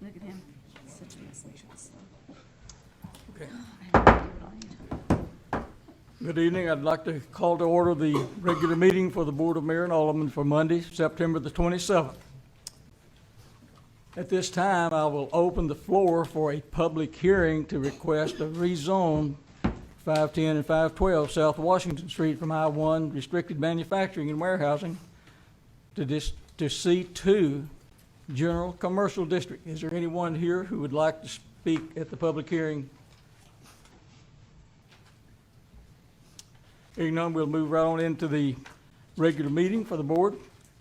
Look at him. Such a mess. Make sure it's Okay. I have no idea what I need. Good evening. I'd like to call to order the regular meeting for the Board of Mayor and Alderman for Monday, September the 27th. At this time, I will open the floor for a public hearing to request a rezone 510 and 512 South Washington Street from I-1 Restricted Manufacturing and Warehousing to C2 General Commercial District. Is there anyone here who would like to speak at the public hearing? Hearing none, we'll move right on into the regular meeting for the board.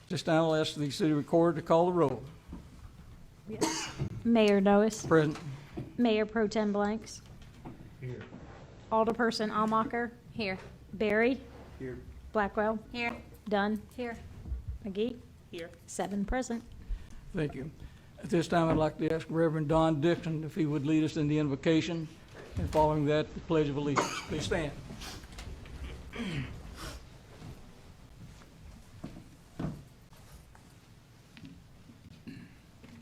This time I'll ask the city recorder to call the roll. Yes. Mayor Noes. Present. Mayor Pro Tem Blanks. Here. Alderperson Almacher. Here. Barry. Here. Blackwell. Here. Dunn. Here. McGee. Here. 7 present. Thank you. At this time, I'd like to ask Reverend Don Dixon if he would lead us in the invocation, and following that, the Pledge of Allegiance. Please stand.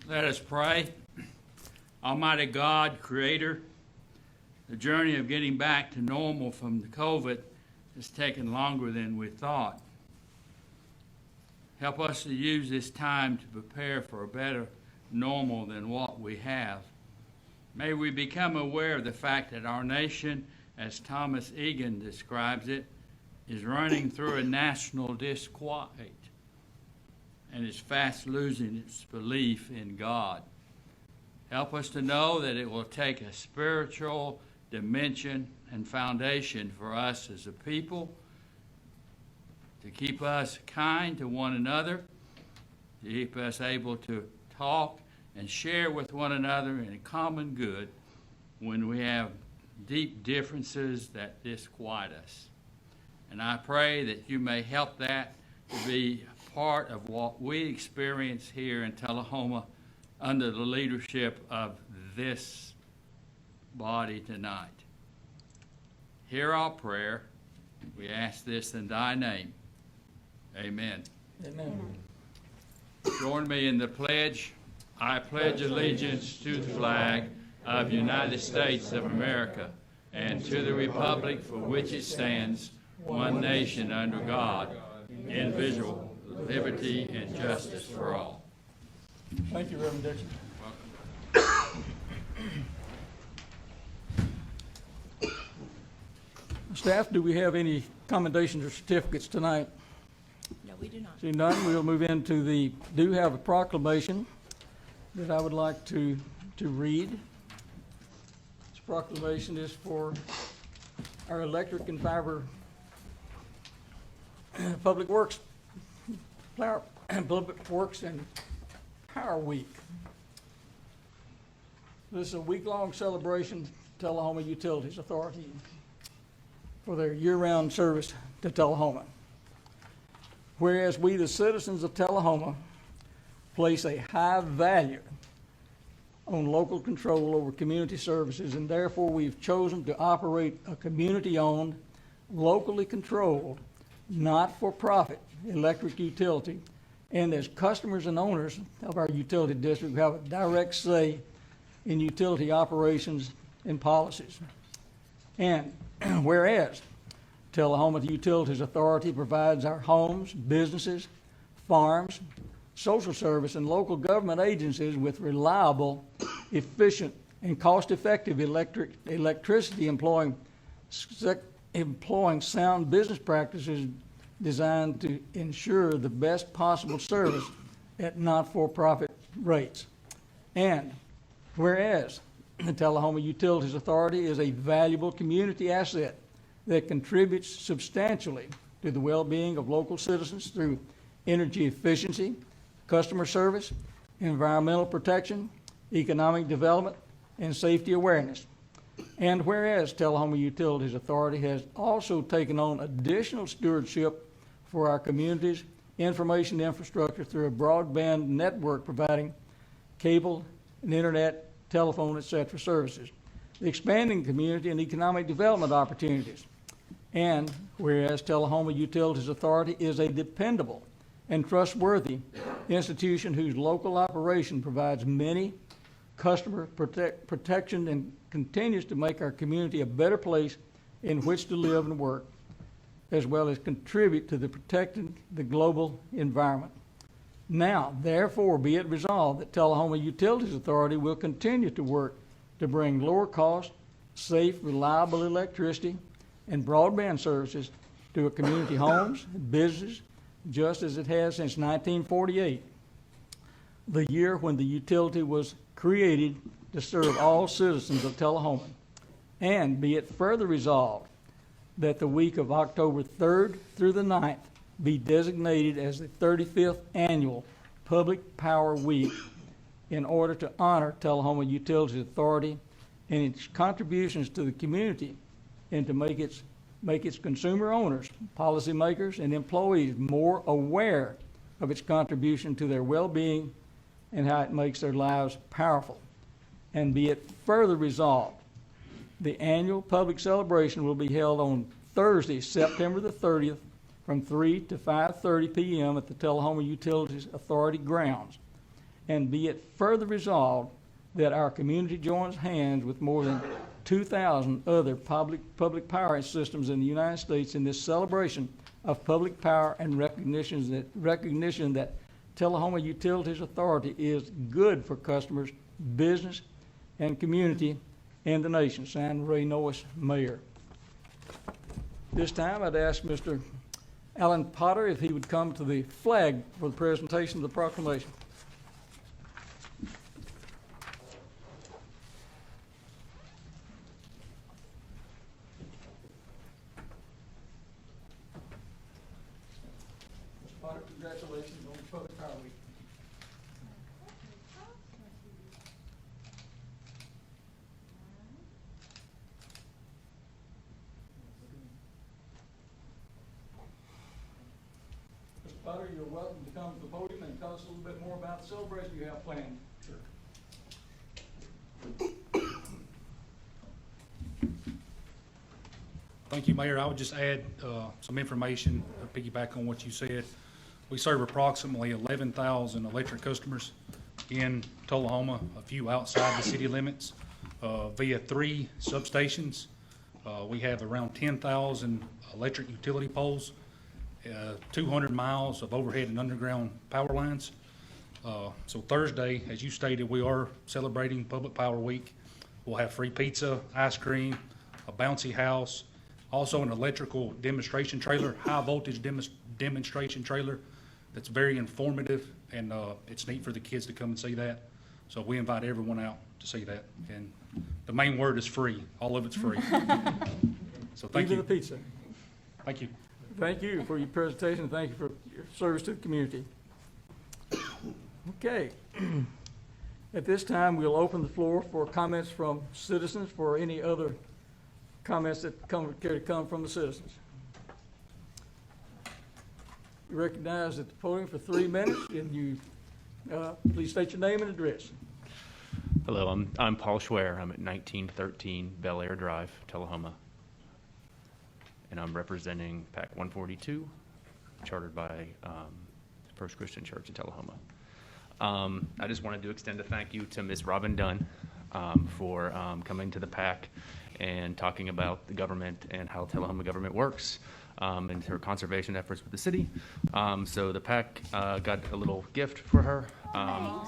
Let us pray. Almighty God, Creator, the journey of getting back to normal from the COVID has taken longer than we thought. Help us to use this time to prepare for a better normal than what we have. May we become aware of the fact that our nation, as Thomas Egan describes it, is running through a national disquiet and is fast losing its belief in God. Help us to know that it will take a spiritual dimension and foundation for us as a people to keep us kind to one another, to keep us able to talk and share with one another in a common good when we have deep differences that disquiet us. And I pray that you may help that to be part of what we experience here in Tullahoma under the leadership of this body tonight. Hear our prayer. We ask this in thy name. Amen. Amen. Join me in the pledge. I pledge allegiance to the flag of the United States of America and to the republic for which it stands, one nation under God, indivisible, liberty and justice for all. Thank you, Reverend Dixon. Welcome. Staff, do we have any commendations or certificates tonight? No, we do not. Seeing none, we'll move into do have a proclamation that I would like to read. This proclamation is for our electric and fiber public works and Power Week. This is a week-long celebration of Tullahoma Utilities Authority for their year-round service to Tullahoma. Whereas we, the citizens of Tullahoma, place a high value on local control over community services, and therefore we've chosen to operate a community-owned, locally controlled, not-for-profit electric utility, and as customers and owners of our utility district, we have a direct say in utility operations and policies. And whereas Tullahoma Utilities Authority provides our homes, businesses, farms, social service, and local government agencies with reliable, efficient, and cost-effective electricity employing sound business practices designed to ensure the best possible service at not-for-profit rates. And whereas the Tullahoma Utilities Authority is a valuable community asset that contributes substantially to the well-being of local citizens through energy efficiency, customer service, environmental protection, economic development, and safety awareness. And whereas Tullahoma Utilities Authority has also taken on additional stewardship for our community's information infrastructure through a broadband network providing cable and internet, telephone, etc. services, expanding community and economic development opportunities. And whereas Tullahoma Utilities Authority is a dependable and trustworthy institution whose local operation provides many customer protection and continues to make our community a better place in which to live and work, as well as contribute to the protecting the global environment. Now, therefore, be it resolved that Tullahoma Utilities Authority will continue to work to bring lower cost, safe, reliable electricity and broadband services to our community homes and businesses, just as it has since 1948, the year when the utility was created to serve all citizens of Tullahoma. And be it further resolved that the week of October 3rd through the 9th be designated as the 35th Annual Public Power Week in order to honor Tullahoma Utilities Authority and its contributions to the community and to make its consumer owners, policymakers, and employees more aware of its contribution to their well-being and how it makes their lives powerful. And be it further resolved, the annual public celebration will be held on Thursday, September the 30th, from 3 to 5:30 p.m. at the Tullahoma Utilities Authority grounds. And be it further resolved that our community joins hands with more than 2,000 other public power systems in the United States in this celebration of public power and recognition that Tullahoma Utilities Authority is good for customers, business, and community, and the nation. Signed, Ray Noyes, Mayor. This time, I'd ask Mr. Alan Potter if he would come to the flag for the presentation of the proclamation. Mr. Potter, congratulations on Public Power Week. Mr. Potter, you're welcome to come to the podium and tell us a little bit more about the celebration you have planned. Sure. Thank you, Mayor. I would just add some information, piggyback on what you said. We serve approximately 11,000 electric customers in Tullahoma, a few outside the city limits, via 3 substations. We have around 10,000 electric utility poles, 200 miles of overhead and underground power lines. So Thursday, as you stated, we are celebrating Public Power Week. We'll have free pizza, ice cream, a bouncy house, also an electrical demonstration trailer, high voltage demonstration trailer that's very informative, and it's neat for the kids to come and see that. So we invite everyone out to see that. And the main word is free. All of it's free. So thank you. Even the pizza. Thank you. Thank you for your presentation. Thank you for your service to the community. Okay. At this time, we'll open the floor for comments from citizens, for any other comments that care to come from the citizens. You recognize at the podium for 3 minutes, and you please state your name and address. Hello, I'm Paul Schwer. I'm at 1913 Bel Air Drive, Tullahoma. And I'm representing PAC 142, chartered by First Christian Church in Tullahoma. I just wanted to extend a thank you to Ms. Robin Dunn for coming to the PAC and talking about the government and how Tullahoma government works and her conservation efforts with the city. So the PAC got a little gift for her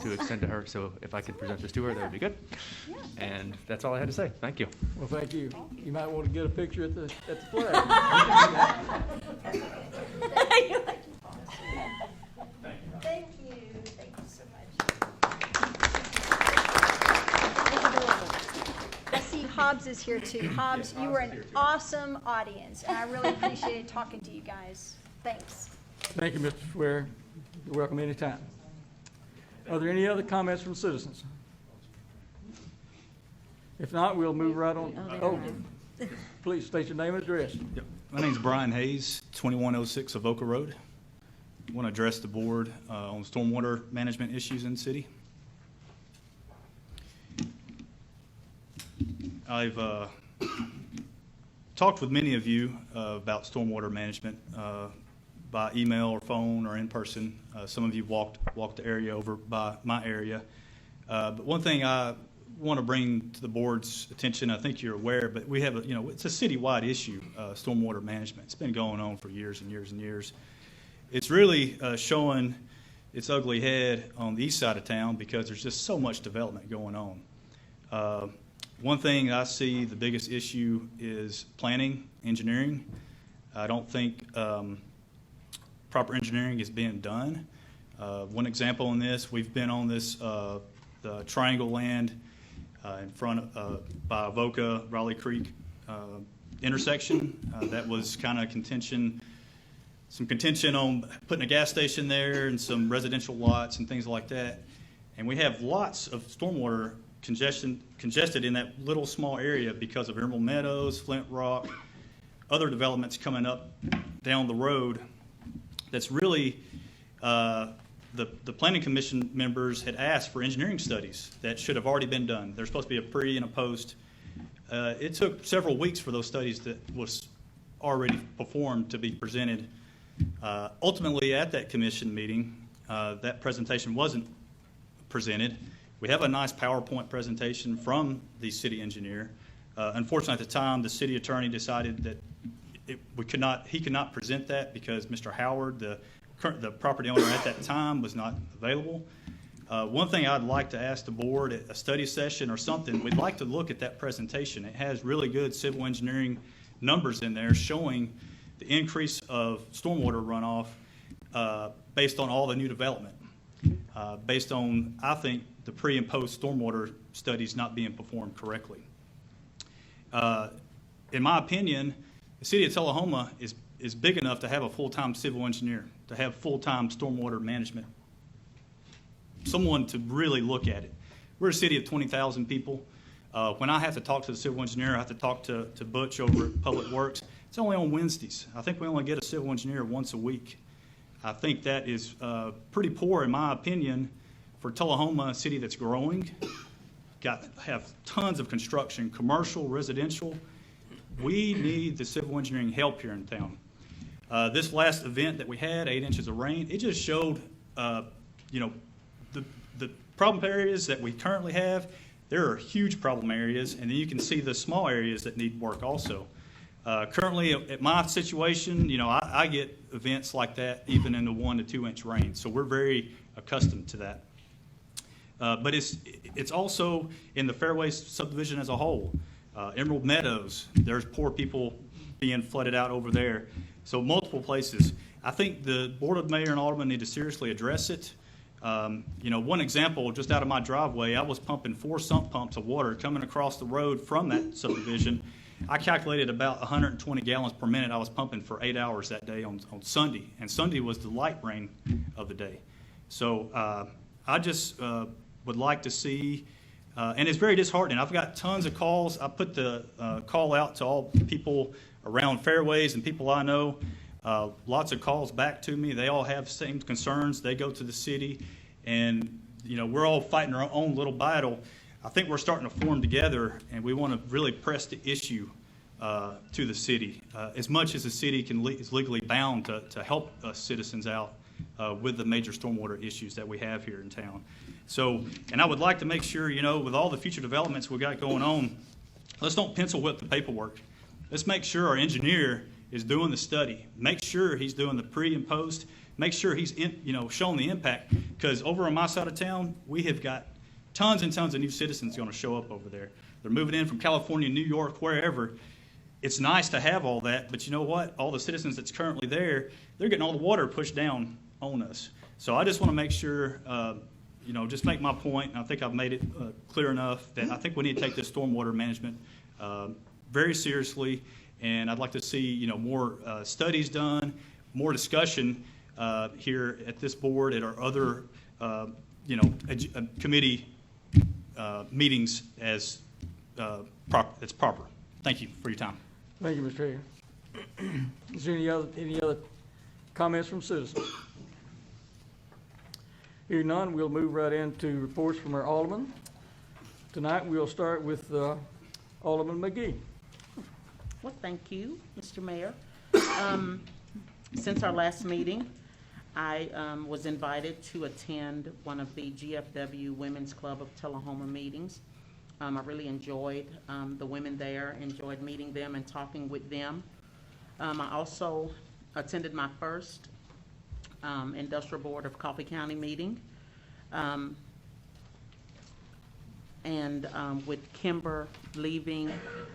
to extend to her. So if I could present this to her, that would be good. And that's all I had to say. Thank you. Well, thank you. You might want to get a picture at the flag. Thank you. Thank you so much. I see Hobbs is here too. Hobbs, you were an awesome audience, and I really appreciated talking to you guys. Thanks. Thank you, Mr. Schwer. You're welcome anytime. Are there any other comments from citizens? If not, we'll move right on. Oh, please state your name and address. Yep. My name's Brian Hayes, 2106 Avoca Road. I want to address the board on stormwater management issues in the city. I've talked with many of you about stormwater management by email or phone or in person. Some of you walked the area over by my area. But one thing I want to bring to the board's attention, I think you're aware, but we have it's a citywide issue, stormwater management. It's been going on for years and years and years. It's really showing its ugly head on the east side of town because there's just so much development going on. One thing I see the biggest issue is planning, engineering. I don't think proper engineering is being done. One example on this, we've been on this the triangle land in front of by Avoca Raleigh Creek intersection. That was kind of some contention on putting a gas station there and some residential lots and things like that. And we have lots of stormwater congested in that little small area because of Emerald Meadows, Flint Rock, other developments coming up down the road. That's really, the Planning Commission members had asked for engineering studies that should have already been done. There's supposed to be a pre and a post. It took several weeks for those studies that was already performed to be presented. Ultimately, at that commission meeting, that presentation wasn't presented. We have a nice PowerPoint presentation from the city engineer. Unfortunately, at the time, the city attorney decided that he could not present that because Mr. Howard, the property owner at that time, was not available. One thing I'd like to ask the board at a study session or something, we'd like to look at that presentation. It has really good civil engineering numbers in there showing the increase of stormwater runoff based on all the new development, based on, I think, the pre and post stormwater studies not being performed correctly. In my opinion, the city of Tullahoma is big enough to have a full-time civil engineer, to have full-time stormwater management, someone to really look at it. We're a city of 20,000 people. When I have to talk to the civil engineer, I have to talk to Butch over at Public Works. It's only on Wednesdays. I think we only get a civil engineer once a week. I think that is pretty poor, in my opinion, for Tullahoma, a city that's growing, have tons of construction, commercial, residential. We need the civil engineering help here in town. This last event that we had, 8 inches of rain, it just showed, the problem areas that we currently have. There are huge problem areas, and then you can see the small areas that need work also. Currently, at my situation, I get events like that even in the 1 to 2 inch rain, so we're very accustomed to that. But it's also in the Fairways subdivision as a whole. Emerald Meadows, there's poor people being flooded out over there. So multiple places. I think the Board of Mayor and Alderman need to seriously address it. One example, just out of my driveway, I was pumping 4 sump pumps of water coming across the road from that subdivision. I calculated about 120 gallons per minute I was pumping for 8 hours that day on Sunday. And Sunday was the light rain of the day. So I just would like to see, and it's very disheartening. I've got tons of calls. I put the call out to all people around Fairways and people I know. Lots of calls back to me. They all have the same concerns. They go to the city, and we're all fighting our own little battle. I think we're starting to form together, and we want to really press the issue to the city as much as the city is legally bound to help us citizens out with the major stormwater issues that we have here in town. So, and I would like to make sure, with all the future developments we got going on, let's don't pencil whip the paperwork. Let's make sure our engineer is doing the study. Make sure he's doing the pre and post. Make sure he's showing the impact. Because over on my side of town, we have got tons and tons of new citizens going to show up over there. They're moving in from California, New York, wherever. It's nice to have all that, but you know what? All the citizens that's currently there, they're getting all the water pushed down on us. So I just want to make sure, just make my point, and I think I've made it clear enough that I think we need to take this stormwater management very seriously, and I'd like to see, more studies done, more discussion here at this board, at our other, committee meetings as it's proper. Thank you for your time. Thank you, Mr. Hager. Is there any other comments from citizens? Hearing none, we'll move right into reports from our alderman. Tonight, we'll start with Alderman McGee. Well, thank you, Mr. Mayor. Since our last meeting, I was invited to attend one of the GFW Women's Club of Tullahoma meetings. I really enjoyed the women there, enjoyed meeting them and talking with them. I also attended my first Industrial Board of Coffee County meeting. With Kimber leaving,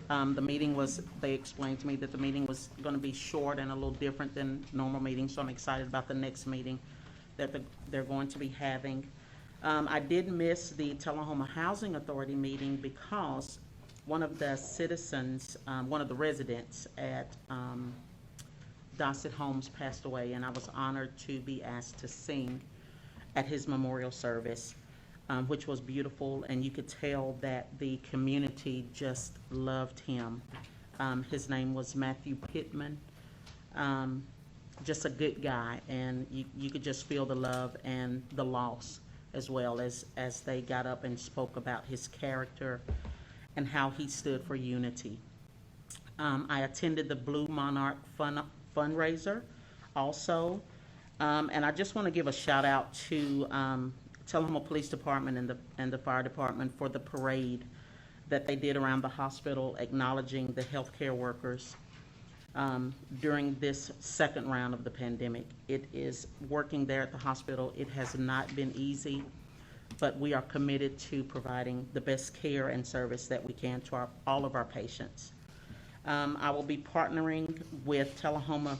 the meeting was, they explained to me that the meeting was going to be short and a little different than normal meetings, so I'm excited about the next meeting that they're going to be having. I did miss the Tullahoma Housing Authority meeting because one of the citizens, one of the residents at Dossett Homes passed away, and I was honored to be asked to sing at his memorial service, which was beautiful, and you could tell that the community just loved him. His name was Matthew Pittman, just a good guy, and you could just feel the love and the loss as well as they got up and spoke about his character and how he stood for unity. I attended the Blue Monarch fundraiser also, and I just want to give a shout out to Tullahoma Police Department and the Fire Department for the parade that they did around the hospital acknowledging the healthcare workers during this second round of the pandemic. It is working there at the hospital. It has not been easy, but we are committed to providing the best care and service that we can to all of our patients. I will be partnering with Tullahoma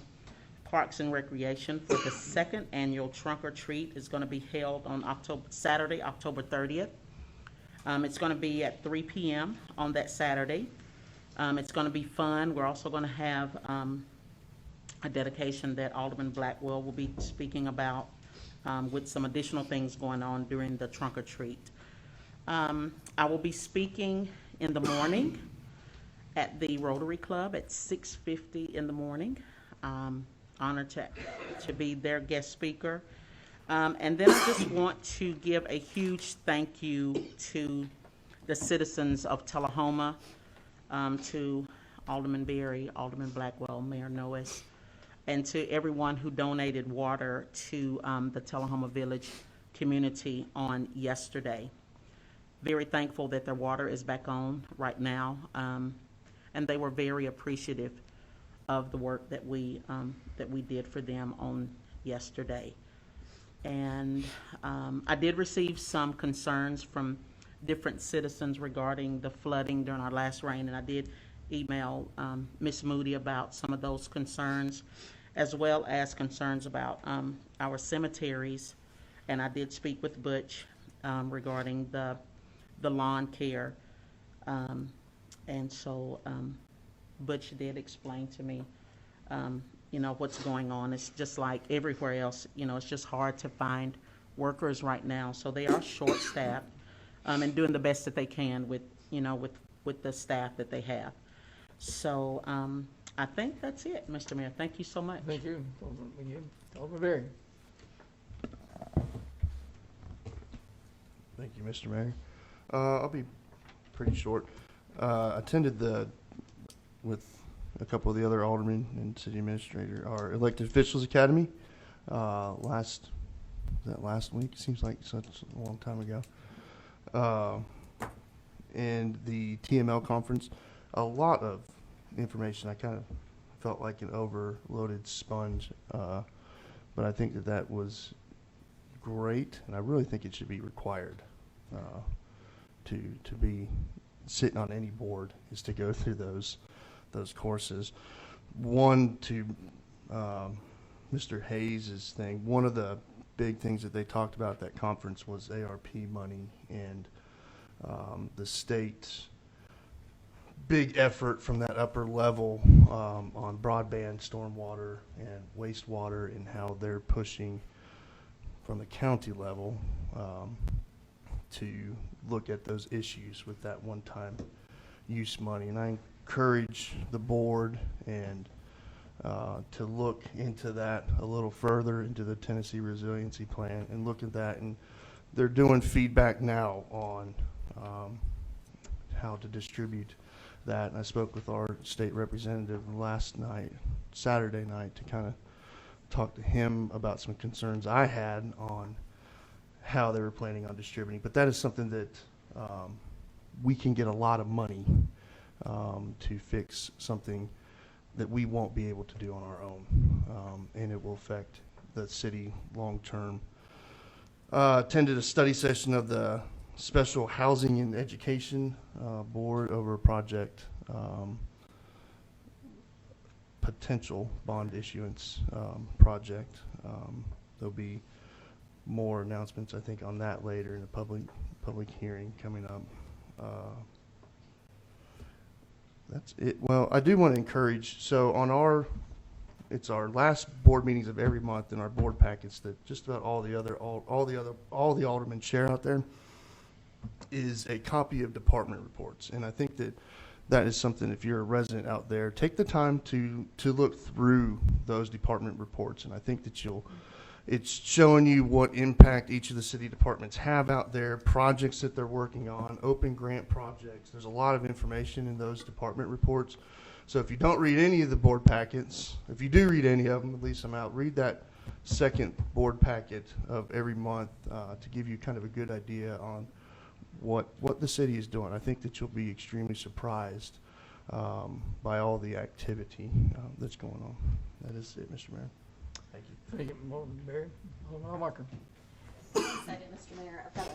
Parks and Recreation for the second annual Trunk or Treat. Is going to be held on Saturday, October 30th. It's going to be at 3 p.m. on that Saturday. It's going to be fun. We're also going to have a dedication that Alderman Blackwell will be speaking about with some additional things going on during the Trunk or Treat. I will be speaking in the morning at the Rotary Club at 6:50 in the morning. Honored to be their guest speaker. And then I just want to give a huge thank you to the citizens of Tullahoma, to Alderman Berry, Alderman Blackwell, Mayor Noes, and to everyone who donated water to the Tullahoma Village community on yesterday. Very thankful that their water is back on right now, and they were very appreciative of the work that we did for them on yesterday. And I did receive some concerns from different citizens regarding the flooding during our last rain, and I did email Ms. Moody about some of those concerns, as well as concerns about our cemeteries. And I did speak with Butch regarding the lawn care. And so Butch did explain to me, what's going on. It's just like everywhere else, it's just hard to find workers right now. So they are short-staffed and doing the best that they can with the staff that they have. So I think that's it, Mr. Mayor. Thank you so much. Thank you. Alderman Berry. Thank you, Mr. Mayor. I'll be pretty short. Attended with a couple of the other aldermen and city administrator, our elected officials academy last week. It seems like such a long time ago. And the TML conference, a lot of information. I kind of felt like an overloaded sponge, but I think that was great, and I really think it should be required to be sitting on any board, is to go through those courses. One, to Mr. Hayes' thing, one of the big things that they talked about at that conference was ARP money and the state's big effort from that upper level on broadband, stormwater, and wastewater, and how they're pushing from the county level to look at those issues with that one-time use money. And I encourage the board and to look into that a little further, into the Tennessee Resiliency Plan, and look at that. And they're doing feedback now on how to distribute that. And I spoke with our state representative last night, Saturday night, to kind of talk to him about some concerns I had on how they were planning on distributing. But that is something that we can get a lot of money to fix something that we won't be able to do on our own, and it will affect the city long term. Attended a study session of the Special Housing and Education Board over a project, potential bond issuance project. There'll be more announcements, I think, on that later in the public hearing coming up. That's it. Well, I do want to encourage, so on it's our last board meetings of every month in our board packets that just about all the aldermen share out there is a copy of department reports. And I think that is something, if you're a resident out there, take the time to look through those department reports. And I think that it's showing you what impact each of the city departments have out there, projects that they're working on, open grant projects. There's a lot of information in those department reports. So if you don't read any of the board packets, if you do read any of them, at least I'm out, read that second board packet of every month to give you kind of a good idea on what the city is doing. I think that you'll be extremely surprised by all the activity that's going on. That is it, Mr. Mayor. Thank you. Thank you, Alderman Barry. Alderman Walker. Excited, Mr. Mayor. I've got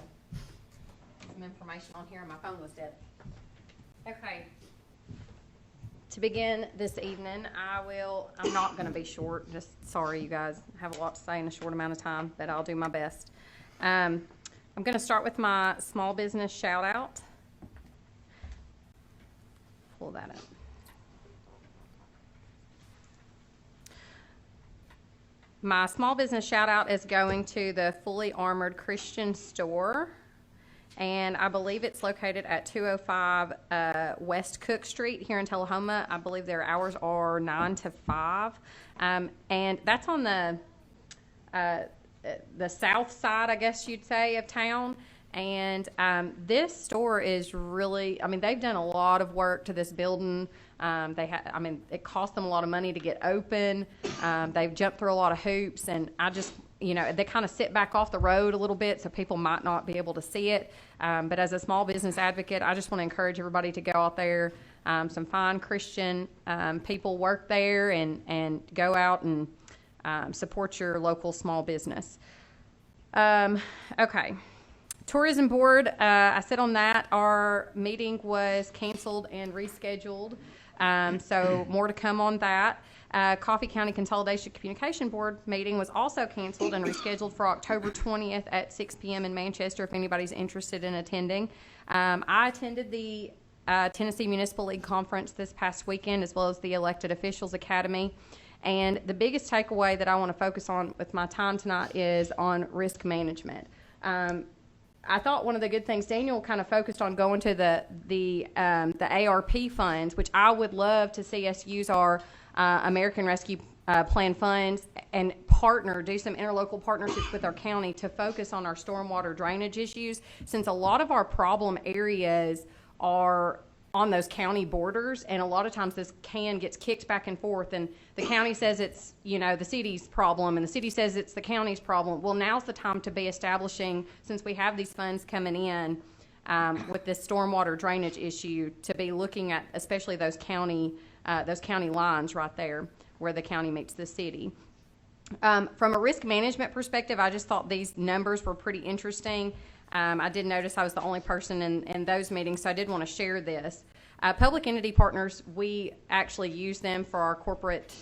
some information on here, and my phone was dead. Okay. To begin this evening, I'm not going to be short. Just sorry, you guys have a lot to say in a short amount of time, but I'll do my best. I'm going to start with my small business shout out. Pull that up. My small business shout out is going to the Fully Armored Christian Store, and I believe it's located at 205 West Cook Street here in Tullahoma. I believe their hours are 9 to 5, and that's on the south side, I guess you'd say, of town. And this store is really, they've done a lot of work to this building. It cost them a lot of money to get open. They've jumped through a lot of hoops, and they kind of sit back off the road a little bit, so people might not be able to see it. But as a small business advocate, I just want to encourage everybody to go out there. Some fine Christian people work there, and go out and support your local small business. Okay. Tourism Board, I said on that, our meeting was canceled and rescheduled, so more to come on that. Coffee County Consolidation Communication Board meeting was also canceled and rescheduled for October 20th at 6 p.m. in Manchester if anybody's interested in attending. I attended the Tennessee Municipal League Conference this past weekend, as well as the Elected Officials Academy. And the biggest takeaway that I want to focus on with my time tonight is on risk management. I thought one of the good things, Daniel kind of focused on going to the ARP funds, which I would love to see us use our American Rescue Plan funds and do some interlocal partnerships with our county to focus on our stormwater drainage issues, since a lot of our problem areas are on those county borders, and a lot of times this can gets kicked back and forth, and the county says it's the city's problem, and the city says it's the county's problem. Well, now's the time to be establishing, since we have these funds coming in with this stormwater drainage issue, to be looking at especially those county lines right there where the county meets the city. From a risk management perspective, I just thought these numbers were pretty interesting. I did notice I was the only person in those meetings, so I did want to share this. Public entity partners, we actually use them for our corporate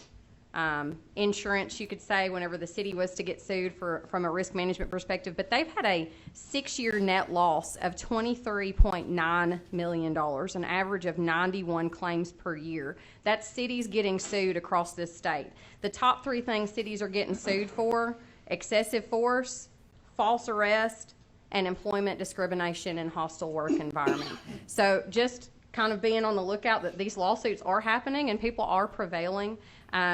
insurance, you could say, whenever the city was to get sued from a risk management perspective. But they've had a 6-year net loss of $23.9 million, an average of 91 claims per year. That's cities getting sued across this state. The top 3 things cities are getting sued for: excessive force, false arrest, and employment discrimination and hostile work environment. So just kind of being on the lookout that these lawsuits are happening and people are prevailing.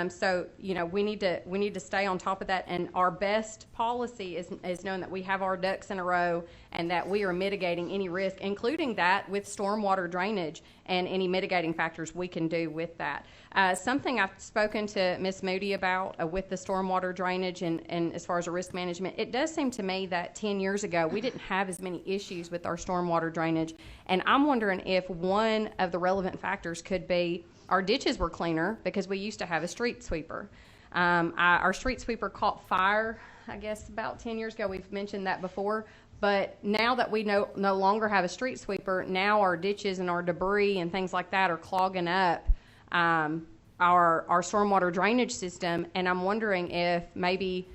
So, we need to stay on top of that. And our best policy is knowing that we have our ducks in a row and that we are mitigating any risk, including that with stormwater drainage and any mitigating factors we can do with that. Something I've spoken to Ms. Moody about with the stormwater drainage and as far as the risk management, it does seem to me that 10 years ago we didn't have as many issues with our stormwater drainage. And I'm wondering if one of the relevant factors could be our ditches were cleaner because we used to have a street sweeper. Our street sweeper caught fire, I guess, about 10 years ago. We've mentioned that before. But now that we no longer have a street sweeper, now our ditches and our debris and things like that are clogging up our stormwater drainage system. And I'm wondering if maybe,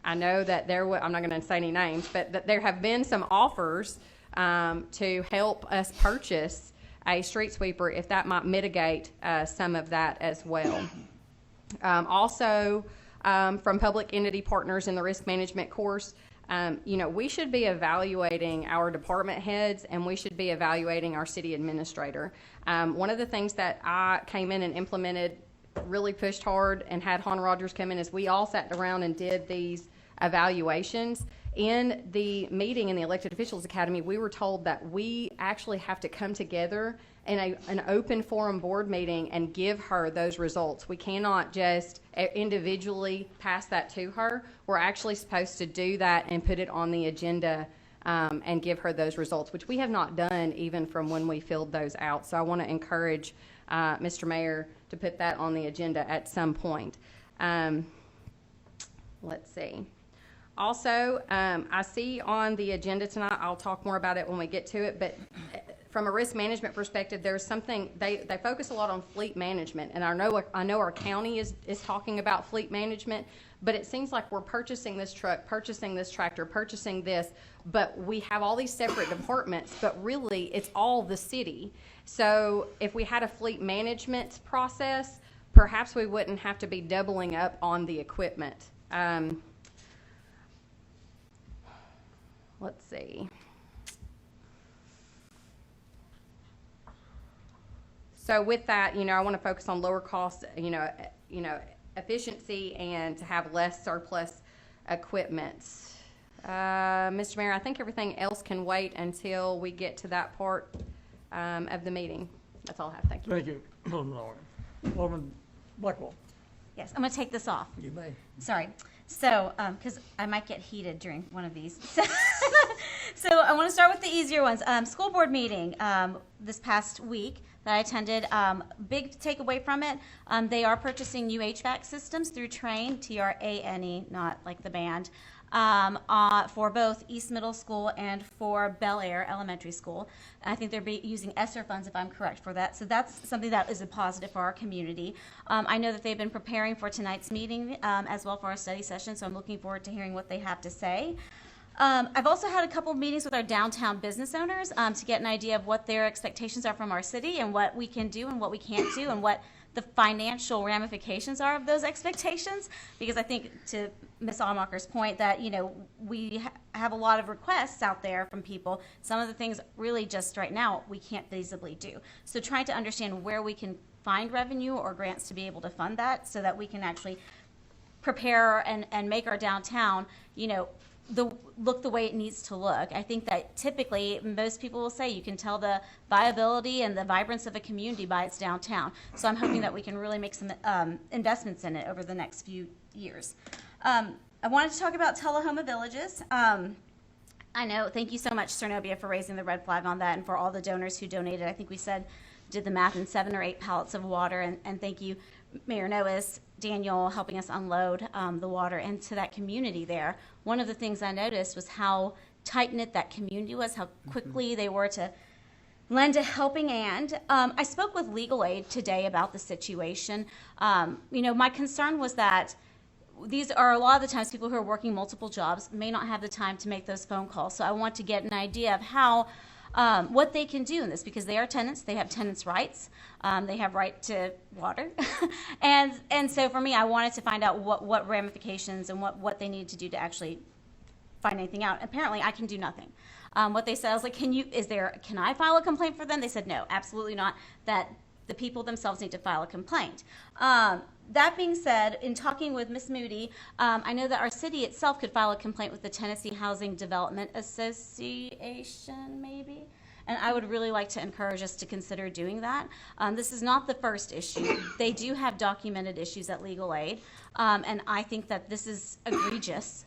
I know that I'm not going to say any names, but that there have been some offers to help us purchase a street sweeper, if that might mitigate some of that as well. Also, from public entity partners in the risk management course, we should be evaluating our department heads and we should be evaluating our city administrator. One of the things that I came in and implemented, really pushed hard and had Han Rogers come in, is we all sat around and did these evaluations. In the meeting in the Elected Officials Academy, we were told that we actually have to come together in an open forum board meeting and give her those results. We cannot just individually pass that to her. We're actually supposed to do that and put it on the agenda and give her those results, which we have not done even from when we filled those out. So I want to encourage Mr. Mayor to put that on the agenda at some point. Let's see. Also, I see on the agenda tonight, I'll talk more about it when we get to it, but from a risk management perspective, there's something, they focus a lot on fleet management, and I know our county is talking about fleet management, but it seems like we're purchasing this truck, purchasing this tractor, purchasing this, but we have all these separate departments, but really it's all the city. So if we had a fleet management process, perhaps we wouldn't have to be doubling up on the equipment. Let's see. So with that, I want to focus on lower cost, efficiency and to have less surplus equipment. Mr. Mayor, I think everything else can wait until we get to that part of the meeting. That's all I have. Thank you. Thank you, Alderman Lawrence. Alderman Blackwell. Yes, I'm going to take this off. You may. Sorry. So, because I might get heated during one of these. So I want to start with the easier ones. School board meeting this past week that I attended. Big takeaway from it, they are purchasing new HVAC systems through Trane, T-R-A-N-E, not like the band, for both East Middle School and for Bel Air Elementary School. I think they're using ESSER funds, if I'm correct, for that. So that's something that is a positive for our community. I know that they've been preparing for tonight's meeting as well for our study session, so I'm looking forward to hearing what they have to say. I've also had a couple of meetings with our downtown business owners to get an idea of what their expectations are from our city and what we can do and what we can't do and what the financial ramifications are of those expectations. Because I think, to Ms. Allmacher's point, that we have a lot of requests out there from people. Some of the things really just right now we can't feasibly do. So trying to understand where we can find revenue or grants to be able to fund that so that we can actually prepare and make our downtown, look the way it needs to look. I think that typically most people will say you can tell the viability and the vibrance of a community by its downtown. So I'm hoping that we can really make some investments in it over the next few years. I wanted to talk about Tullahoma Villages. I know, thank you so much, Cernobia, for raising the red flag on that and for all the donors who donated. I think we did the math in 7 or 8 pallets of water, and thank you, Mayor Noes, Daniel, helping us unload the water into that community there. One of the things I noticed was how tight-knit that community was, how quickly they were to lend a helping hand. I spoke with legal aid today about the situation. My concern was that these are a lot of the times people who are working multiple jobs may not have the time to make those phone calls. So I want to get an idea of how what they can do in this, because they are tenants, they have tenants' rights, they have right to water, and so for me, I wanted to find out what ramifications and what they need to do to actually find anything out. Apparently, I can do nothing. What they said, I was like, can I file a complaint for them? They said, no, absolutely not. That the people themselves need to file a complaint. That being said, in talking with Ms. Moody, I know that our city itself could file a complaint with the Tennessee Housing Development Association, maybe? And I would really like to encourage us to consider doing that. This is not the first issue. They do have documented issues at legal aid, and I think that this is egregious.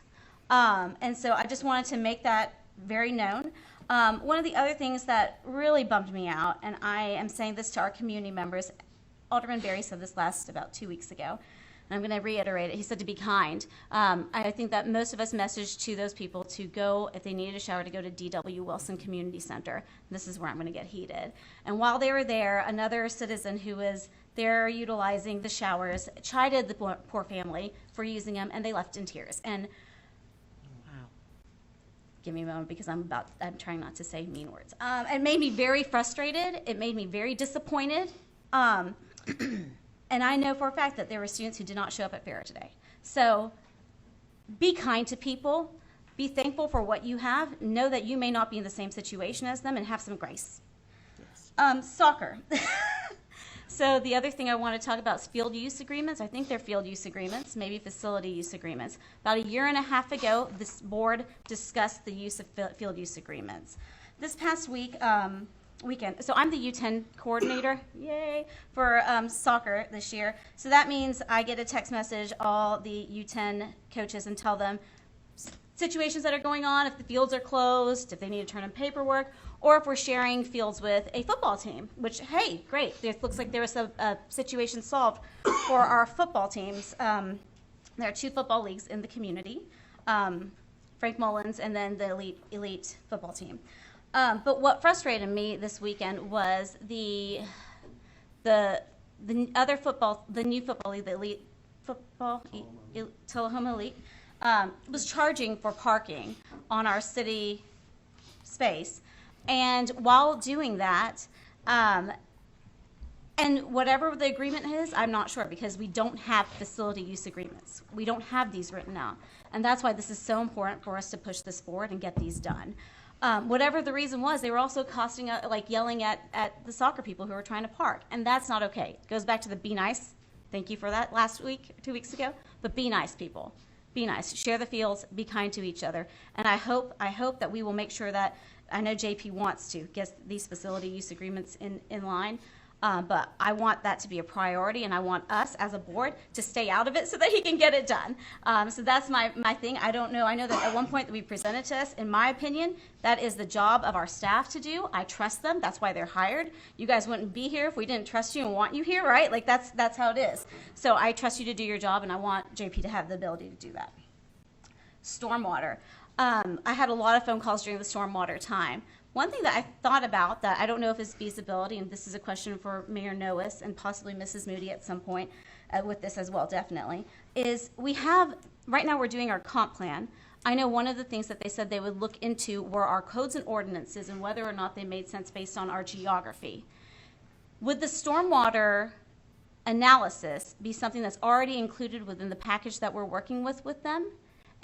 And so I just wanted to make that very known. One of the other things that really bummed me out, and I am saying this to our community members, Alderman Berry said this about 2 weeks ago, and I'm going to reiterate it. He said to be kind. I think that most of us messaged to those people to go, if they needed a shower, to go to D.W. Wilson Community Center. This is where I'm going to get heated. And while they were there, another citizen who was there utilizing the showers chided the poor family for using them, and they left in tears. And give me a moment because I'm trying not to say mean words. It made me very frustrated. It made me very disappointed. And I know for a fact that there were students who did not show up at FARA today. So be kind to people. Be thankful for what you have. Know that you may not be in the same situation as them, and have some grace. Yes. Soccer. So the other thing I want to talk about is field use agreements. I think they're field use agreements, maybe facility use agreements. About a year and a half ago, this board discussed the use of field use agreements. This past weekend, so I'm the U10 coordinator, yay, for soccer this year. So that means I get a text message, all the U10 coaches, and tell them situations that are going on, if the fields are closed, if they need to turn in paperwork, or if we're sharing fields with a football team, which, hey, great. It looks like there was a situation solved for our football teams. There are 2 football leagues in the community, Frank Mullins and then the elite football team. But what frustrated me this weekend was the new football league, the elite football, Tullahoma Elite, was charging for parking on our city space. And while doing that, and whatever the agreement is, I'm not sure, because we don't have facility use agreements. We don't have these written out. And that's why this is so important for us to push this forward and get these done. Whatever the reason was, they were also yelling at the soccer people who were trying to park. And that's not okay. It goes back to the be nice. Thank you for that 2 weeks ago. But be nice, people. Be nice. Share the fields. Be kind to each other. And I hope that we will make sure that, I know JP wants to get these facility use agreements in line, but I want that to be a priority, and I want us as a board to stay out of it so that he can get it done. So that's my thing. I don't know. I know that at one point that we presented to us, in my opinion, that is the job of our staff to do. I trust them. That's why they're hired. You guys wouldn't be here if we didn't trust you and want you here, right? Like that's how it is. So I trust you to do your job, and I want JP to have the ability to do that. Stormwater. I had a lot of phone calls during the stormwater time. One thing that I thought about that I don't know if is feasibility, and this is a question for Mayor Noes and possibly Mrs. Moody at some point with this as well, definitely, is right now we're doing our comp plan. I know one of the things that they said they would look into were our codes and ordinances and whether or not they made sense based on our geography. Would the stormwater analysis be something that's already included within the package that we're working with them?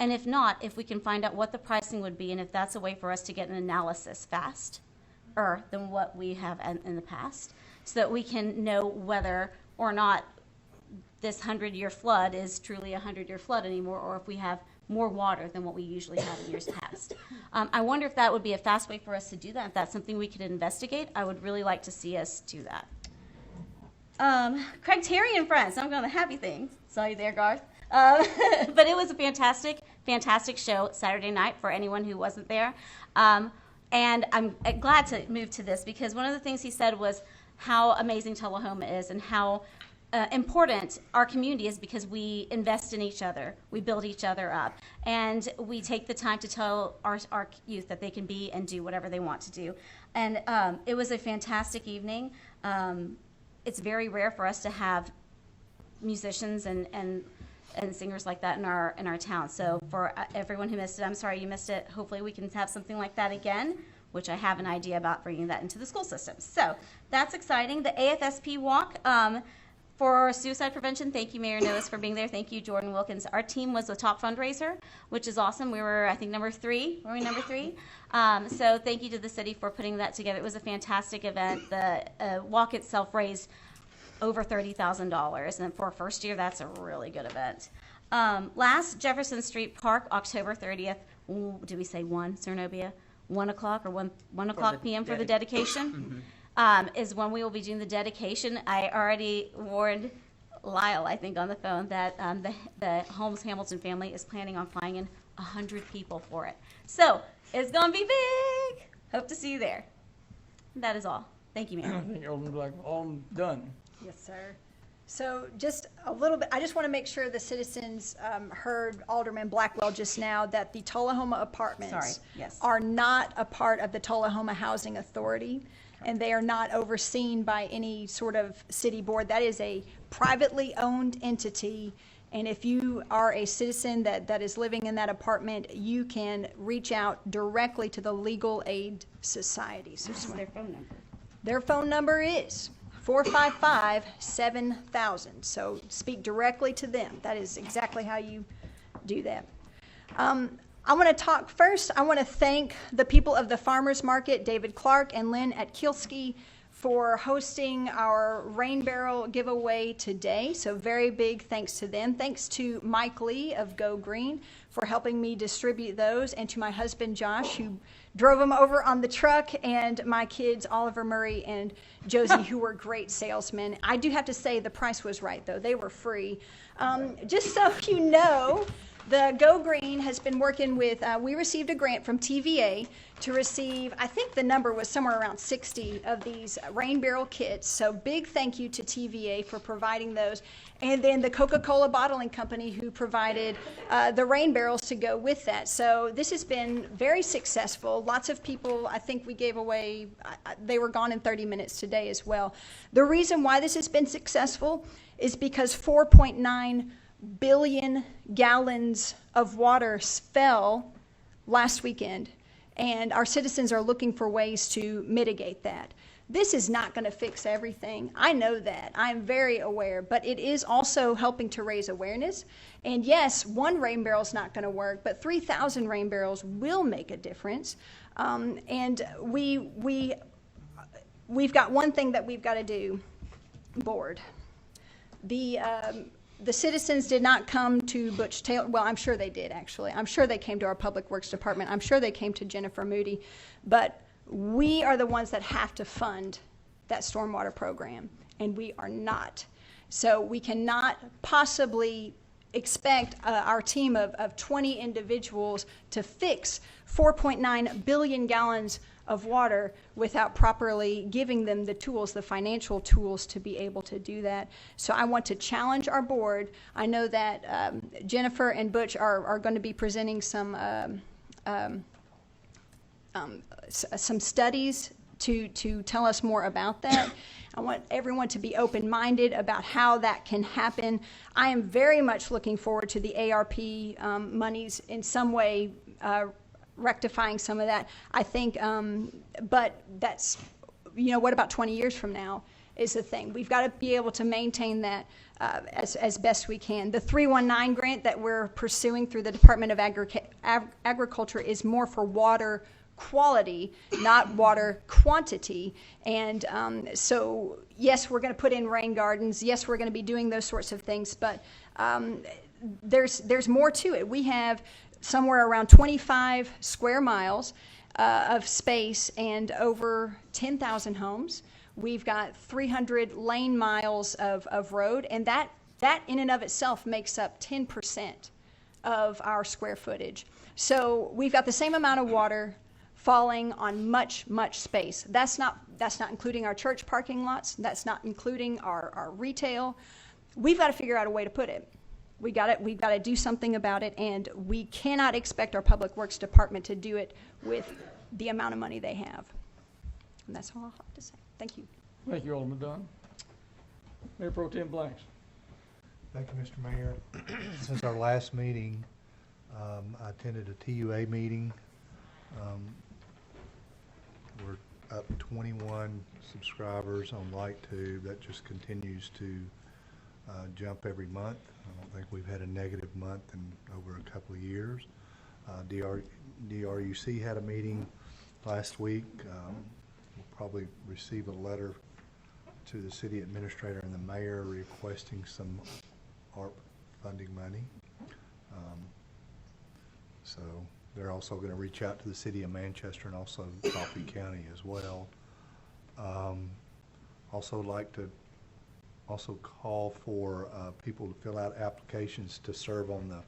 And if not, if we can find out what the pricing would be, and if that's a way for us to get an analysis faster than what we have in the past, so that we can know whether or not this 100-year flood is truly a 100-year flood anymore, or if we have more water than what we usually have in years past. I wonder if that would be a fast way for us to do that. If that's something we could investigate, I would really like to see us do that. Craig Terry and friends. I'm going to happy things. Saw you there, Garth. But it was a fantastic show Saturday night for anyone who wasn't there. And I'm glad to move to this because one of the things he said was how amazing Tullahoma is and how important our community is because we invest in each other, we build each other up, and we take the time to tell our youth that they can be and do whatever they want to do. And it was a fantastic evening. It's very rare for us to have musicians and singers like that in our town. So for everyone who missed it, I'm sorry you missed it. Hopefully we can have something like that again, which I have an idea about bringing that into the school system. So that's exciting. The AFSP walk, For suicide prevention, thank you, Mayor Noes, for being there. Thank you, Jordan Wilkins. Our team was the top fundraiser, which is awesome. We were, I think, number 3. Were we number 3? So thank you to the city for putting that together. It was a fantastic event. The walk itself raised over $30,000, and for a first year, that's a really good event. Last, Jefferson Street Park, October 30th. Ooh, did we say 1, Cernobia? 1 o'clock or 1 o'clock p.m. for the dedication? Is when we will be doing the dedication. I already warned Lyle, I think, on the phone that the Holmes Hamilton family is planning on flying in 100 people for it. So it's going to be big. Hope to see you there. That is all. Thank you, Mayor. I think Alderman Black, all done. Yes, sir. So just a little bit, I just want to make sure the citizens heard Alderman Blackwell just now that the Tullahoma apartments Sorry, yes. are not a part of the Tullahoma Housing Authority, and they are not overseen by any sort of city board. That is a privately owned entity, and if you are a citizen that is living in that apartment, you can reach out directly to the Legal Aid Society. So What is their phone number? their phone number is 455-7000. So speak directly to them. That is exactly how you do that. I want to talk first. I want to thank the people of the Farmers Market, David Clark and Lynn at Kielski, for hosting our rain barrel giveaway today. So very big thanks to them. Thanks to Mike Lee of Go Green for helping me distribute those, and to my husband Josh, who drove them over on the truck, and my kids Oliver Murray and Josie, who were great salesmen. I do have to say the price was right, though. They were free. Just so you know, the Go Green has been working with, we received a grant from TVA to receive, I think the number was somewhere around 60 of these rain barrel kits. So big thank you to TVA for providing those. And then the Coca-Cola Bottling Company, who provided the rain barrels to go with that. So this has been very successful. Lots of people, I think we gave away, they were gone in 30 minutes today as well. The reason why this has been successful is because 4.9 billion gallons of water fell last weekend, and our citizens are looking for ways to mitigate that. This is not going to fix everything. I know that. I'm very aware, but it is also helping to raise awareness. And yes, one rain barrel is not going to work, but 3,000 rain barrels will make a difference. And we've got one thing that we've got to do, board. The citizens did not come to Butch Taylor. Well, I'm sure they did, actually. I'm sure they came to our Public Works Department. I'm sure they came to Jennifer Moody. But we are the ones that have to fund that stormwater program, and we are not. So we cannot possibly expect our team of 20 individuals to fix 4.9 billion gallons of water without properly giving them the tools, the financial tools, to be able to do that. So I want to challenge our board. I know that Jennifer and Butch are going to be presenting some studies to tell us more about that. I want everyone to be open-minded about how that can happen. I am very much looking forward to the ARP monies in some way rectifying some of that. I think, but that's, what about 20 years from now is the thing. We've got to be able to maintain that as best we can. The 319 grant that we're pursuing through the Department of Agriculture is more for water quality, not water quantity. And so, yes, we're going to put in rain gardens. Yes, we're going to be doing those sorts of things, but there's more to it. We have somewhere around 25 square miles of space and over 10,000 homes. We've got 300 lane miles of road, and that in and of itself makes up 10% of our square footage. So we've got the same amount of water falling on much space. That's not including our church parking lots. That's not including our retail. We've got to figure out a way to put it. We've got to do something about it, and we cannot expect our Public Works Department to do it with the amount of money they have. And that's all I'll have to say. Thank you. Thank you, Alderman Dunn. Mayor Pro Tem Blanks. Thank you, Mr. Mayor. Since our last meeting, I attended a TUA meeting. We're up 21 subscribers on LightTube. That just continues to jump every month. I don't think we've had a negative month in over a couple of years. DRUC had a meeting last week. We'll probably receive a letter to the city administrator and the mayor requesting some ARP funding money. So they're also going to reach out to the city of Manchester and also Coffee County as well. Also like to call for people to fill out applications to serve on the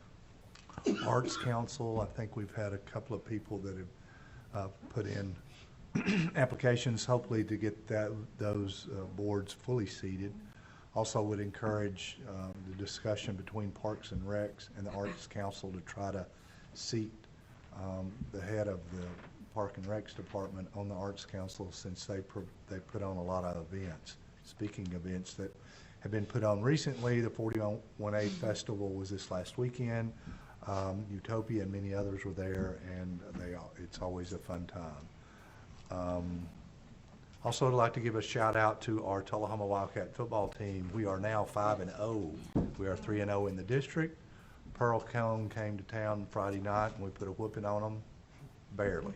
Arts Council. I think we've had a couple of people that have put in applications, hopefully to get those boards fully seated. Also would encourage the discussion between Parks and Recs and the Arts Council to try to seat the head of the Park and Recs Department on the Arts Council, since they put on a lot of events. Speaking events that have been put on recently, the 41A Festival was this last weekend. Utopia and many others were there, and it's always a fun time. Also, I'd like to give a shout out to our Tullahoma Wildcat football team. We are now 5-0. We are 3-0 in the district. Pearl Cone came to town Friday night, and we put a whooping on them, barely.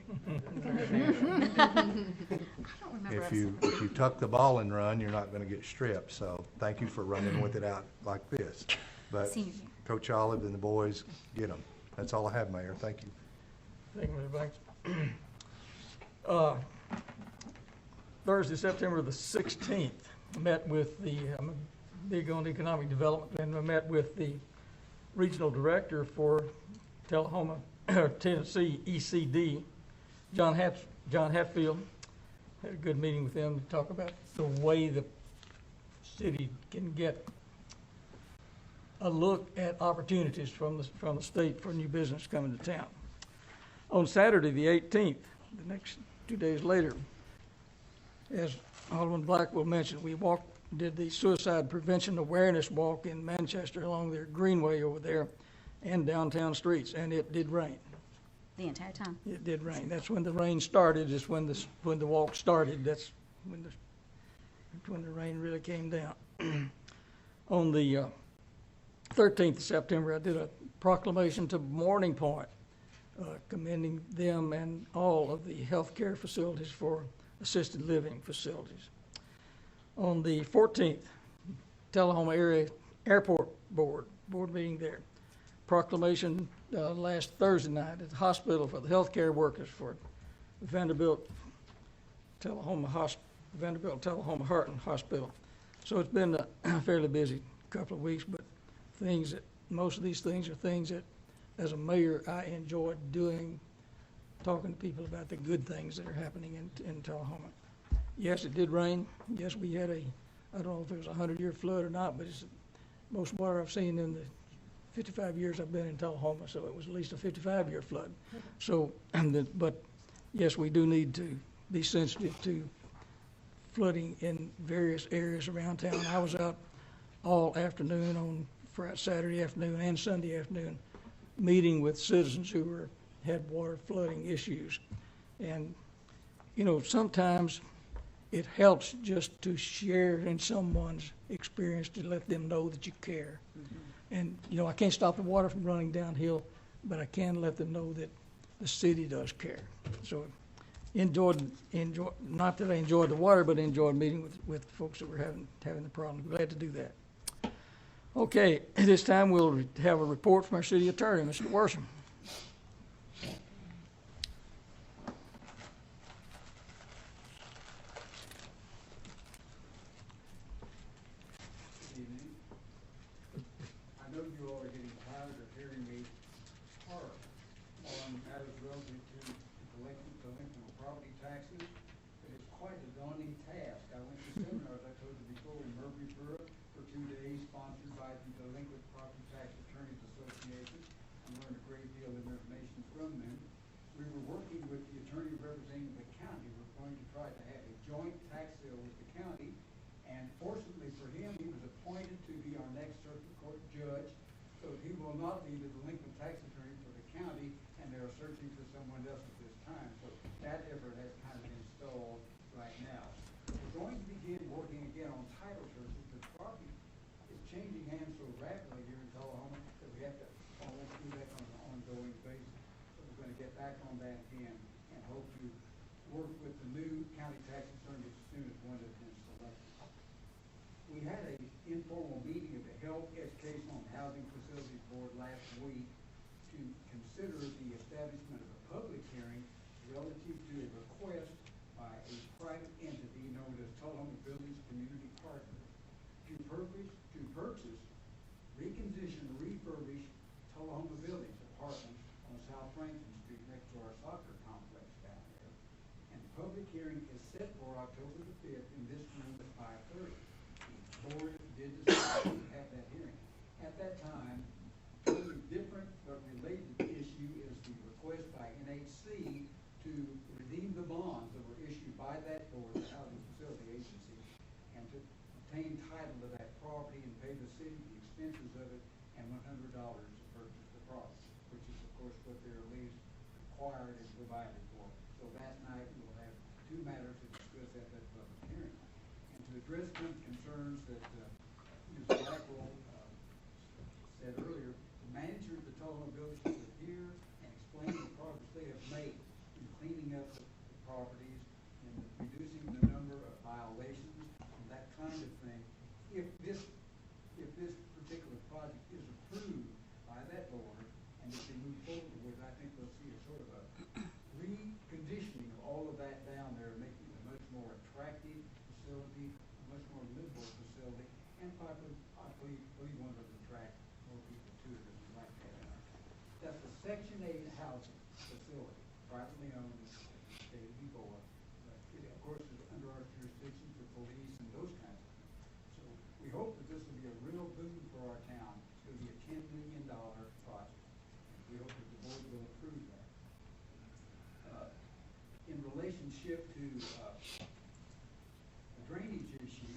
If you tuck the ball and run, you're not going to get stripped. So thank you for running with it out like this. But Coach Olive and the boys, get them. That's all I have, Mayor. Thank you. Thank you, Mr. Banks. Thursday, September the 16th, met with I'm big on economic development, and I met with the regional director for Tullahoma, Tennessee, ECD, John Hatfield. Had a good meeting with them to talk about the way the city can get a look at opportunities from the state for new business coming to town. On Saturday, the 18th, the next 2 days later, as Alderman Blackwell mentioned, we did the suicide prevention awareness walk in Manchester along their greenway over there and downtown streets, and it did rain. The entire time. It did rain. That's when the rain started, is when the walk started. That's when the rain really came down. On the 13th of September, I did a proclamation to Morning Point, commending them and all of the healthcare facilities for assisted living facilities. On the 14th, Tullahoma Area Airport Board meeting there. Proclamation last Thursday night at the hospital for the healthcare workers for Vanderbilt Tullahoma Tullahoma Heart and Hospital. So it's been a fairly busy couple of weeks, but most of these things are things that, as a mayor, I enjoy doing, talking to people about the good things that are happening in Tullahoma. Yes, it did rain. Yes, we had I don't know if it was a 100-year flood or not, but it's the most water I've seen in the 55 years I've been in Tullahoma, so it was at least a 55-year flood. So, but yes, we do need to be sensitive to flooding in various areas around town. I was out all afternoon on Saturday afternoon and Sunday afternoon, meeting with citizens who had water flooding issues. And, sometimes it helps just to share in someone's experience to let them know that you care. Mm-hmm. And, I can't stop the water from running downhill, but I can let them know that the city does care. So enjoyed, not that I enjoyed the water, but enjoyed meeting with folks that were having the problem. Glad to do that. Okay, at this time we'll have a report from our city attorney, Mr. Worsham. I know you all are getting tired of hearing me harp on matters relative to delinquent property taxes, but it's quite a daunting task. I went to seminars, I told you before, in Murfreesboro for 2 days, sponsored by the Delinquent Property Tax Attorneys Association, and learned a great deal of information from them. We were working with the attorney representing the county. We're going to try to have a joint tax sale with the county, and fortunately for him, he was appointed to be our next circuit court judge, so he will not be the delinquent tax attorney for the county, and they are searching for someone else at this time. So that effort has kind of been stalled right now. We're going to begin working again on title searches. The property is changing hands so rapidly here in Tullahoma that we have to always do that on an ongoing basis. So we're gonna get back on that again and hope to work with the new county tax attorney as soon as one has been selected. We had a informal meeting of the Health, Educational, and Housing Facilities Board last week to consider the establishment of a public hearing relative to a request by a private entity known as Tullahoma Village Community Partners to purchase, recondition, refurbish Tullahoma Village apartments on South Franklin Street next to our soccer complex down there. And the public hearing is set for October the 5th in this room at 5:30. The board did decide to have that hearing. At that time, a totally different but related issue is the request by NHC to redeem the bonds that were issued by that board, the Housing Facility Agency, and to obtain title to that property and pay the city the expenses of it and $100 to purchase the property, which is of course what their lease required and provided for. So that night we'll have two matters to discuss at that public hearing. And to address some concerns that Ms. Blackwell said earlier, the manager of the Tullahoma Village was here and explained the progress they have made in cleaning up the properties and reducing the number of violations and that kind of thing. If this particular project is approved by that board and if they move forward with, I think we'll see a sort of a reconditioning of all of that down there, making it a much more attractive facility, a much more livable facility, and I believe one that will attract more people to it as we like to have in our town. That's a Section 8 housing facility, privately owned, stated before, but it of course is under our jurisdiction for police and those kinds of things. So we hope that this will be a real boon for our town. It's going to be a $10 million project. We hope that the board will approve that. In relationship to the drainage issue,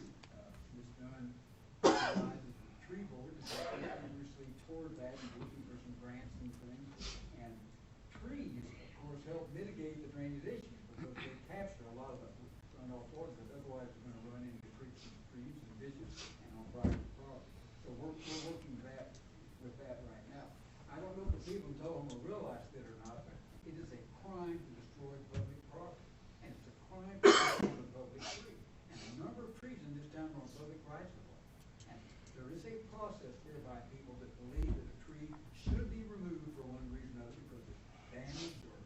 Ms. Dunn realizes the tree board is vigorously toward that and looking for some grants and things. And trees, of course, help mitigate the drainage issue because they capture a lot of the runoff water that otherwise is going to run into creeks and streams and ditches and on private property. So we're working with that right now. I don't know if the people in Tullahoma realize it or not, but it is a crime to destroy public property. And it's a crime to destroy a public tree. And a number of trees in this town are on public rights of way. And there is a process whereby people that believe that a tree should be removed for one reason or another because it's damaged or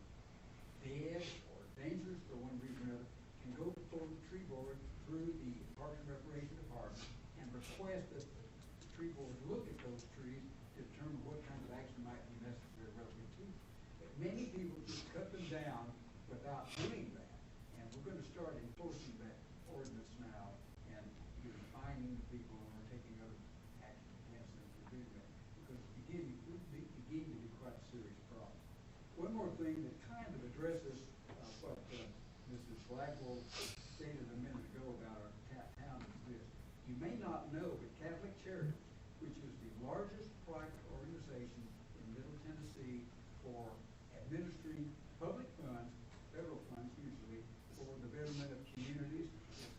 dead or dangerous for one reason or another can go before the tree board through the Parks and Recreation Department and request that the tree board look at those trees to determine what kind of action might be necessary relative to them. But many people just cut them down without doing that. And we're going to start enforcing that ordinance now and fining the people who are taking other action against them for doing that. Because it's beginning to be quite a serious problem. One more thing that kind of addresses what Mrs. Blackwell stated a minute ago about our town is this. You may not know, but Catholic Charities, which is the largest private organization in Middle Tennessee for administering public funds, federal funds usually, for the betterment of communities, is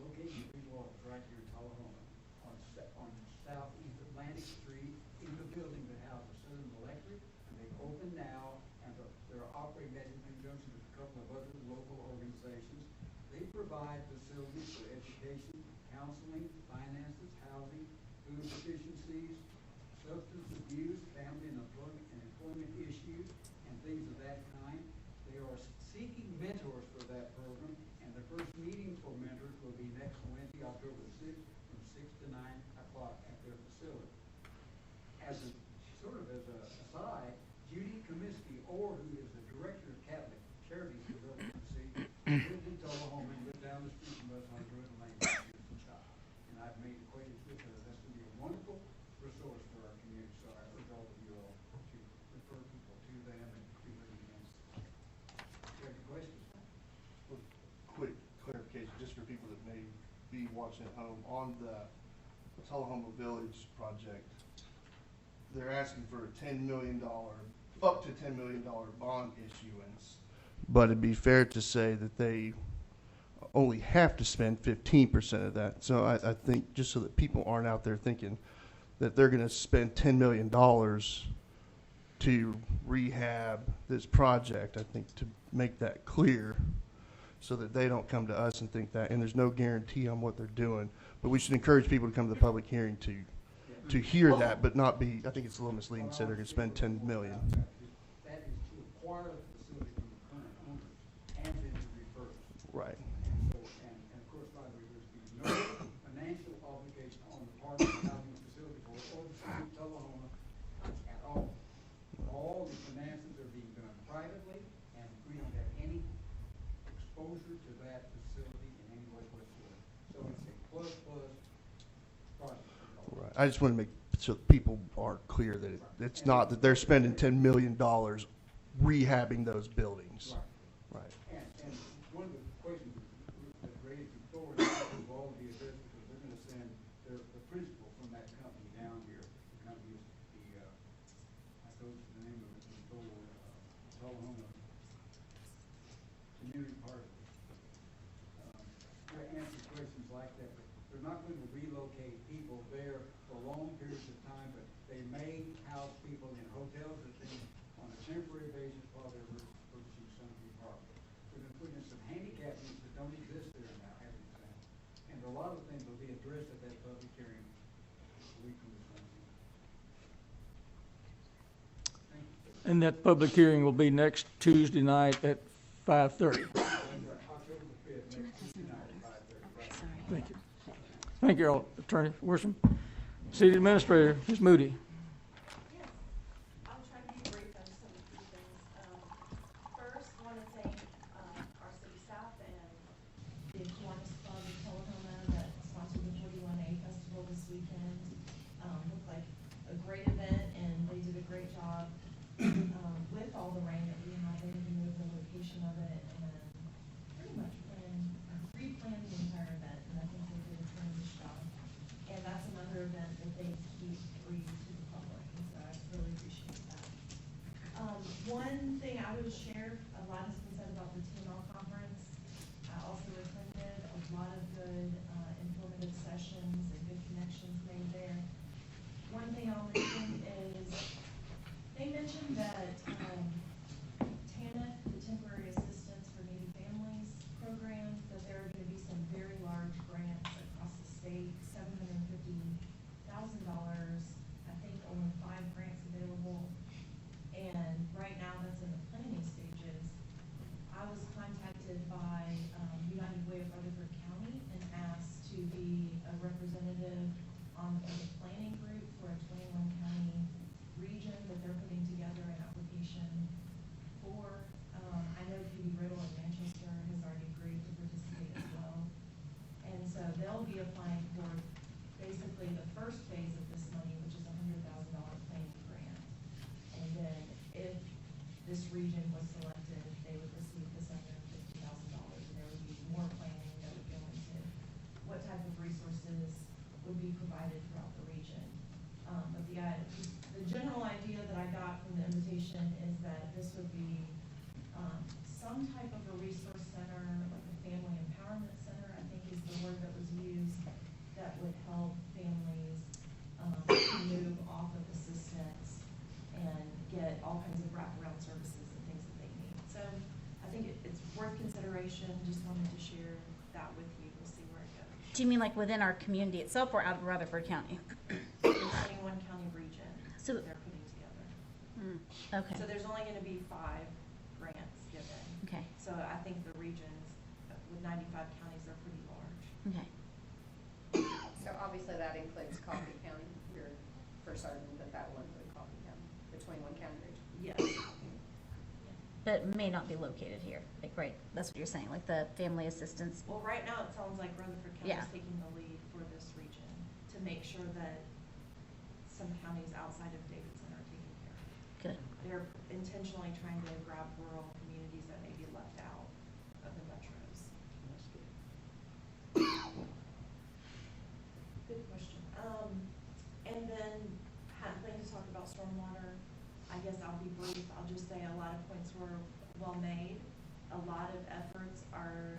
located in Green Walls right here in Tullahoma on Southeast Atlantic Street in the building that houses Southern Electric. And they've opened now, and they're operating that in conjunction with a couple of other local organizations. They provide facilities for education, counseling, finances, housing, food deficiencies, substance abuse, family and employment issues, and things of that kind. They are seeking mentors for that program, and the first meeting for mentors will be next Wednesday, October 6th, from 6 to 9 o'clock at their facility. As a sort of as a aside, Judy Comiskey, who is the director of Catholic Charities in Middle Tennessee, lived in Tullahoma and lived down the street from us on Jordan Lane when she was a child. And I've made acquaintance with her. That's going to be a wonderful resource for our community. So I urge all of you all to refer people to them and to their events. Do you have any questions? Well, quick clarification, just for people that may be watching at home, on the Tullahoma Village project, they're asking for a up to $10 million bond issuance. But it'd be fair to say that they only have to spend 15% of that. So I think just so that people aren't out there thinking, that they're going to spend $10 million to rehab this project. I think to make that clear so that they don't come to us and think that, and there's no guarantee on what they're doing. But we should encourage people to come to the public hearing to hear that, but not be, I think it's a little misleading to say they're going to spend $10 million. That is to acquire the facility from the current owners and then to refurbish. Right. And so, and of course, by the way, there's been no financial obligation on the part of the housing facility for or the city of Tullahoma at all. All the finances are being done privately, and we don't have any exposure to that facility in any way whatsoever. So it's a plus project. Right. I just want to make so people are clear that it's not that they're spending $10 million rehabbing those buildings. Right. Right. And one of the questions that raised before will all be addressed because they're going to send the principal from that company down here. The company is I suppose the name of it is Tullahoma Community Partners. To answer questions like that, but they're not going to relocate people there for long periods of time, but they may house people in hotels or things on a temporary basis while they're purchasing some of the property. We're going to put in some handicap units that don't exist there now, as an example. And a lot of things will be addressed at that public hearing a week from this Wednesday. Thank you. And that public hearing will be next Tuesday night at 5:30. October the 5th, next Tuesday night at 5:30. Sorry. Thank you. Thank you, Attorney Worsham. City Administrator, Ms. Moody. Yes, I'll try to be brief on some of these things. First, I want to thank our city staff and the Kiwanis Club in Tullahoma that sponsored the 41A Festival this weekend. Looked like a great event, and they did a great job with all the rain that we had. They had to move the location of it and pretty much re-planned the entire event, and I think they did a tremendous job. And that's another event that they keep free to the public, and so I really appreciate that. One thing I would share, a lot has been said about the TML conference. I also attended a lot of good informative sessions and good connections made there. One thing I'll mention is, they mentioned that TANF, the Temporary Assistance for Needy Families program, that there are going to be some very large grants across the state, $750,000. I think only 5 grants available, and right now that's in the planning stages. I was contacted by United Way of Rutherford County and asked to be a representative on the planning group for a 21-county region that they're putting together an application for. I know P.D. Riddle in Manchester has already agreed to participate as well. And so they'll be applying for basically the first phase of this money, which is a $100,000 planning grant. And then if this region was selected, they would receive the $750,000, and there would be more planning that would go into what type of resources would be provided throughout the region. But the general idea that I got from the invitation is that this would be some type of a resource center, like a family empowerment center, I think is the word that was used, that would help families move off of assistance and get all kinds of wraparound services and things that they need. So I think it's worth consideration. Just wanted to share that with you. We'll see where it goes. Do you mean like within our community itself or out of Rutherford County? The 21 county region So- that they're putting together. Okay, So there's only going to be 5 grants given. okay, So I think the regions with 95 counties are pretty large. okay. So obviously that includes Coffee County. You're for certain that that will include Coffee County, the 21 county region. Yes. But it may not be located here, like, right, that's what you're saying, like the family assistance. Well, right now it sounds like Rutherford County Yeah. is taking the lead for this region to make sure that some counties outside of Davidson are taken care of. Good. They're intentionally trying to grab rural communities that may be left out of the metros. Good question. And then had planned to talk about stormwater. I guess I'll be brief. I'll just say a lot of points were well made. A lot of efforts are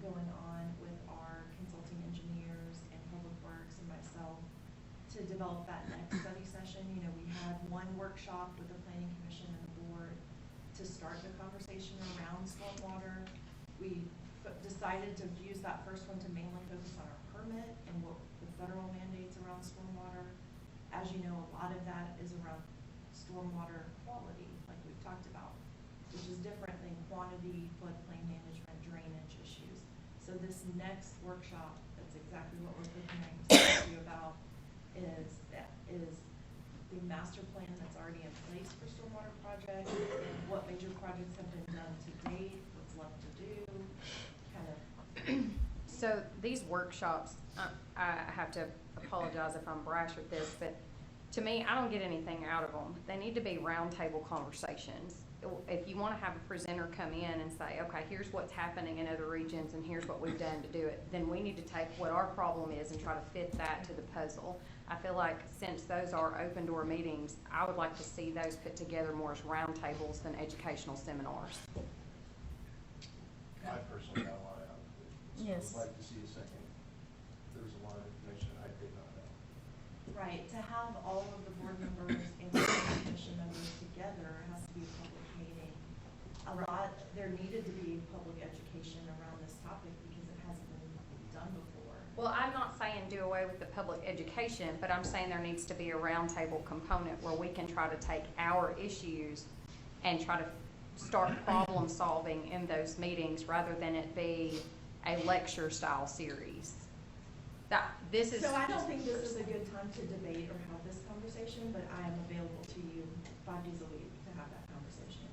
going on with our consulting engineers and public works and myself to develop that next had one workshop with the planning commission and the board to start the conversation around stormwater. We decided to use that first one to mainly focus on our permit and what the federal mandates around stormwater. As you know, a lot of that is around stormwater quality, like we've talked about, which is different than quantity, floodplain management, drainage issues. So this next workshop, that's exactly what we're preparing to talk to you about, is the master plan that's already in place for stormwater projects, and what major projects have been done to date, what's left to do, kind of. So these workshops, I have to apologize if I'm brash with this, but to me, I don't get anything out of them. They need to be roundtable conversations. If you want to have a presenter come in and say, okay, here's what's happening in other regions and here's what we've done to do it, then we need to take what our problem is and try to fit that to the puzzle. I feel like since those are open door meetings, I would like to see those put together more as roundtables than educational seminars. I personally got a lot out of it. So Yes. I'd like to see a second. There's a lot of information I did not know. Right, to have all of the board members and the planning commission members together has to be a public meeting. There needed to be public education around this topic because it hasn't been done before. Well, I'm not saying do away with the public education, but I'm saying there needs to be a roundtable component where we can try to take our issues and try to start problem solving in those meetings rather than it be a lecture style series. So I don't think this is a good time to debate or have this conversation, but I am available to you 5 days a week to have that conversation.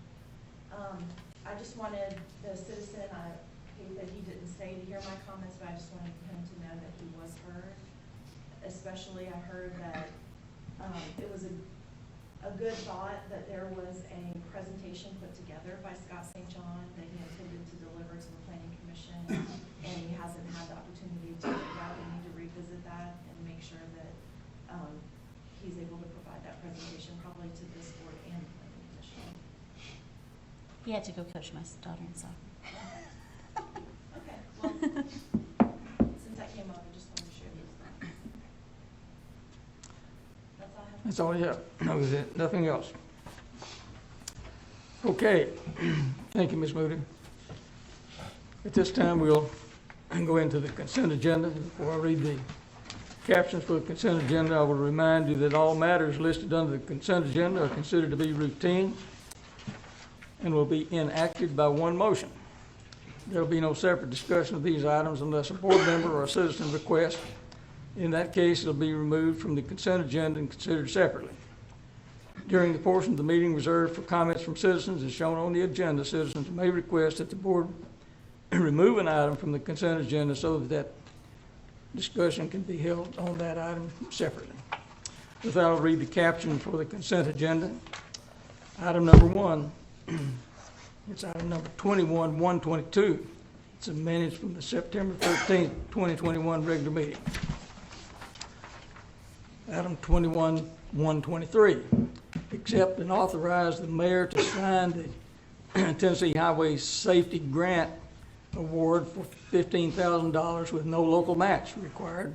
I just wanted the citizen, I hate that he didn't stay to hear my comments, but I just wanted him to know that he was heard. Especially I heard that it was a good thought that there was a presentation put together by Scott St. John that he intended to deliver to the planning commission, and he hasn't had the opportunity to do that. We need to revisit that and make sure that he's able to provide that presentation probably to this board and the planning commission. He had to go coach my daughter in soccer. Okay, well, since that came up, I just wanted to share these thoughts. That's all I have. That's all you have. That was it. Nothing else. Okay. Thank you, Ms. Moody. At this time, we'll go into the consent agenda. Before I read the captions for the consent agenda, I will remind you that all matters listed under the consent agenda are considered to be routine and will be enacted by one motion. There will be no separate discussion of these items unless a board member or a citizen requests. In that case, it'll be removed from the consent agenda and considered separately. During the portion of the meeting reserved for comments from citizens as shown on the agenda, citizens may request that the board remove an item from the consent agenda so that discussion can be held on that item separately. With that, I'll read the caption for the consent agenda. Item number 1, it's item number 21-122. It's a minutes from the September 13th, 2021 regular meeting. Item 21-123, accept and authorize the mayor to sign the Tennessee Highway Safety Grant Award for $15,000 with no local match required.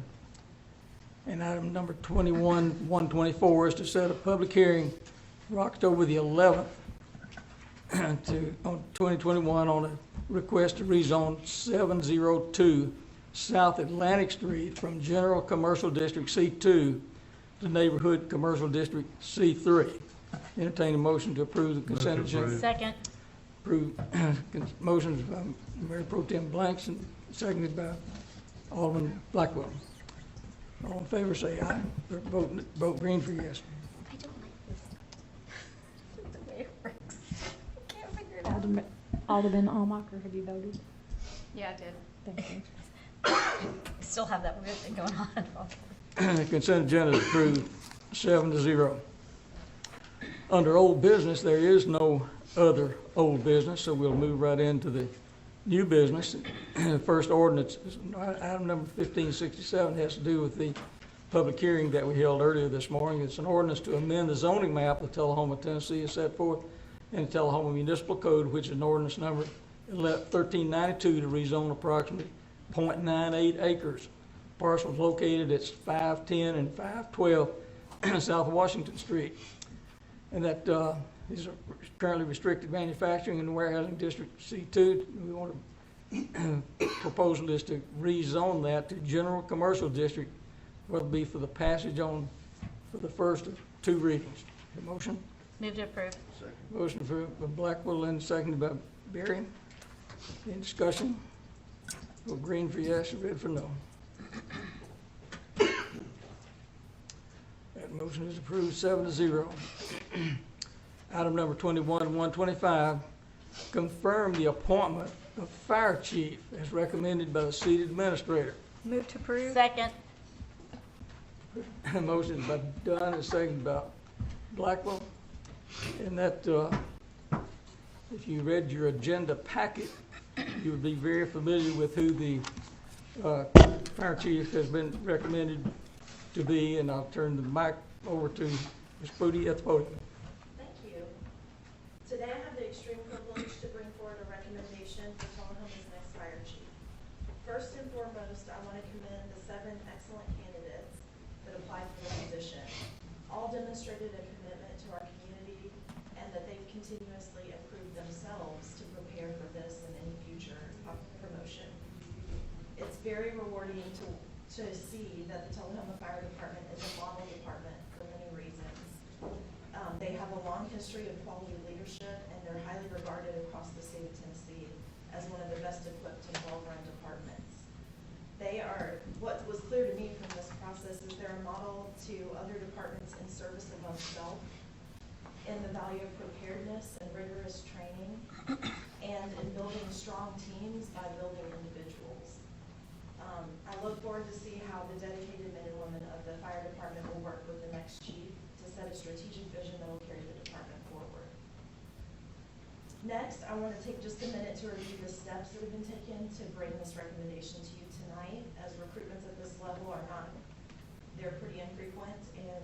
And item number 21-124 is to set a public hearing for October the 11th on 2021 on a request to rezone 702 South Atlantic Street from General Commercial District C2 to Neighborhood Commercial District C3. Entertain a motion to approve the consent agenda. Second. Approve motions by Mayor Pro Tem Blanks and seconded by Alderman Blackwell. All in favor say aye. Or vote green for yes. I don't like this. The way it works. I can't figure it out. Alderman Almacher, have you voted? Yeah, I did. Thank you. Still have that weird thing going on. The consent agenda is approved 7-0. Under old business, there is no other old business, so we'll move right into the new business. First ordinance, item number 1567, has to do with the public hearing that we held earlier this morning. It's an ordinance to amend the zoning map of Tullahoma, Tennessee, as set forth in the Tullahoma Municipal Code, which is an ordinance number 1392 to rezone approximately 0.98 acres. Parcels located at 510 and 512 South Washington Street and that is currently restricted manufacturing in the warehousing district C2. We want to proposal is to rezone that to general commercial district, whether it be for the passage on for the first of 2 readings. The motion? Move to approve. Motion approved by Blackwell and seconded by Berry. Any discussion? Vote green for yes, red for no. That motion is approved 7-0. Item number 21 and 125, confirm the appointment of fire chief as recommended by the city administrator. Move to approve. Second. Motion by Dunn and seconded by Blackwell. And that, if you read your agenda packet, you would be very familiar with who the fire chief has been recommended to be, and I'll turn the mic over to Ms. Booty at the podium. Thank you. Today I have the extreme privilege to bring forward a recommendation for Tullahoma's next fire chief. First and foremost, I want to commend the 7 excellent candidates that applied for the position. All demonstrated a commitment to our community and that they've continuously improved themselves to prepare for this and any future promotion. It's very rewarding to see that the Tullahoma Fire Department is a model department for many reasons. They have a long history of quality leadership, and they're highly regarded across the state of Tennessee as one of the best equipped and well-run departments. They are, what was clear to me from this process is they're a model to other departments in service above self, in the value of preparedness and rigorous training, and in building strong teams by building individuals. I look forward to see how the dedicated men and women of the fire department will work with the next chief to set a strategic vision that will carry the department forward. Next, I want to take just a minute to review the steps that have been taken to bring this recommendation to you tonight, as recruitments at this level are not, they're pretty infrequent, and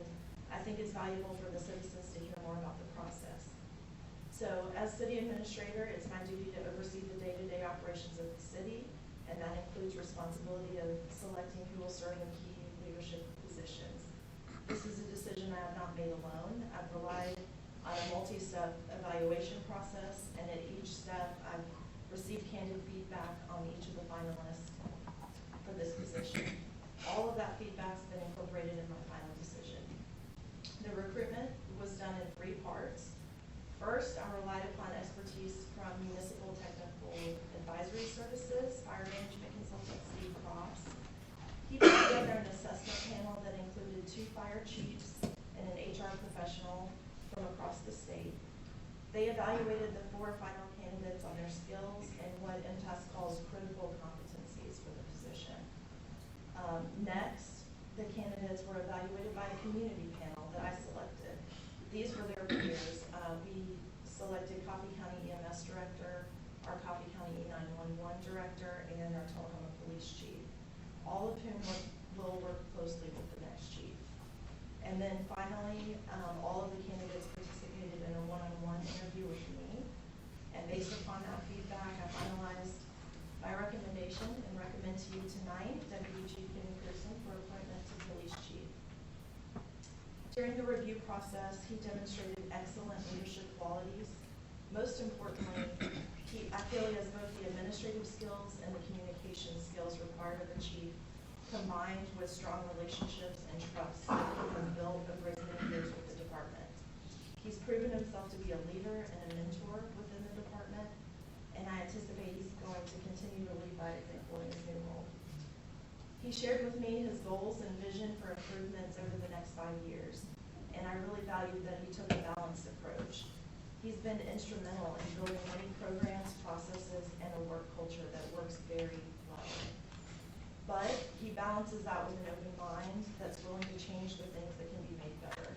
I think it's valuable for the citizens to hear more about the process. So as city administrator, it's my duty to oversee the day-to-day operations of the city, and that includes responsibility of selecting who will serve in key leadership positions. This is a decision I have not made alone. I've relied on a multi-step evaluation process, and at each step, I've received candid feedback on each of the finalists for this position. All of that feedback's been incorporated in my final decision. The recruitment was done in 3 parts. First, I relied upon expertise from Municipal Technical Advisory Services, Fire Management Consultancy, Cross. He put together an assessment panel that included 2 fire chiefs and an HR professional from across the state. They evaluated the 4 final candidates on their skills and what MTAS calls critical competencies for the position. Next, the candidates were evaluated by a community panel that I selected. These were their peers. We selected Coffee County EMS Director, our Coffee County E911 Director, and our Tullahoma Police Chief, all of whom will work closely with the next chief. And then finally, all of the candidates participated in a one-on-one interview with me, and based upon that feedback, I finalized my recommendation and recommend to you tonight Deputy Chief Kenny Pearson for appointment to Police Chief. During the review process, he demonstrated excellent leadership qualities. Most importantly, I feel he has both the administrative skills and the communication skills required of a chief, combined with strong relationships and trust that he has built over his many years with the department. He's proven himself to be a leader and a mentor within the department, and I anticipate he's going to continue to lead by example in his new role. He shared with me his goals and vision for improvements over the next 5 years, and I really valued that he took a balanced approach. He's been instrumental in building many programs, processes, and a work culture that works very well. But he balances that with an open mind that's willing to change the things that can be made better.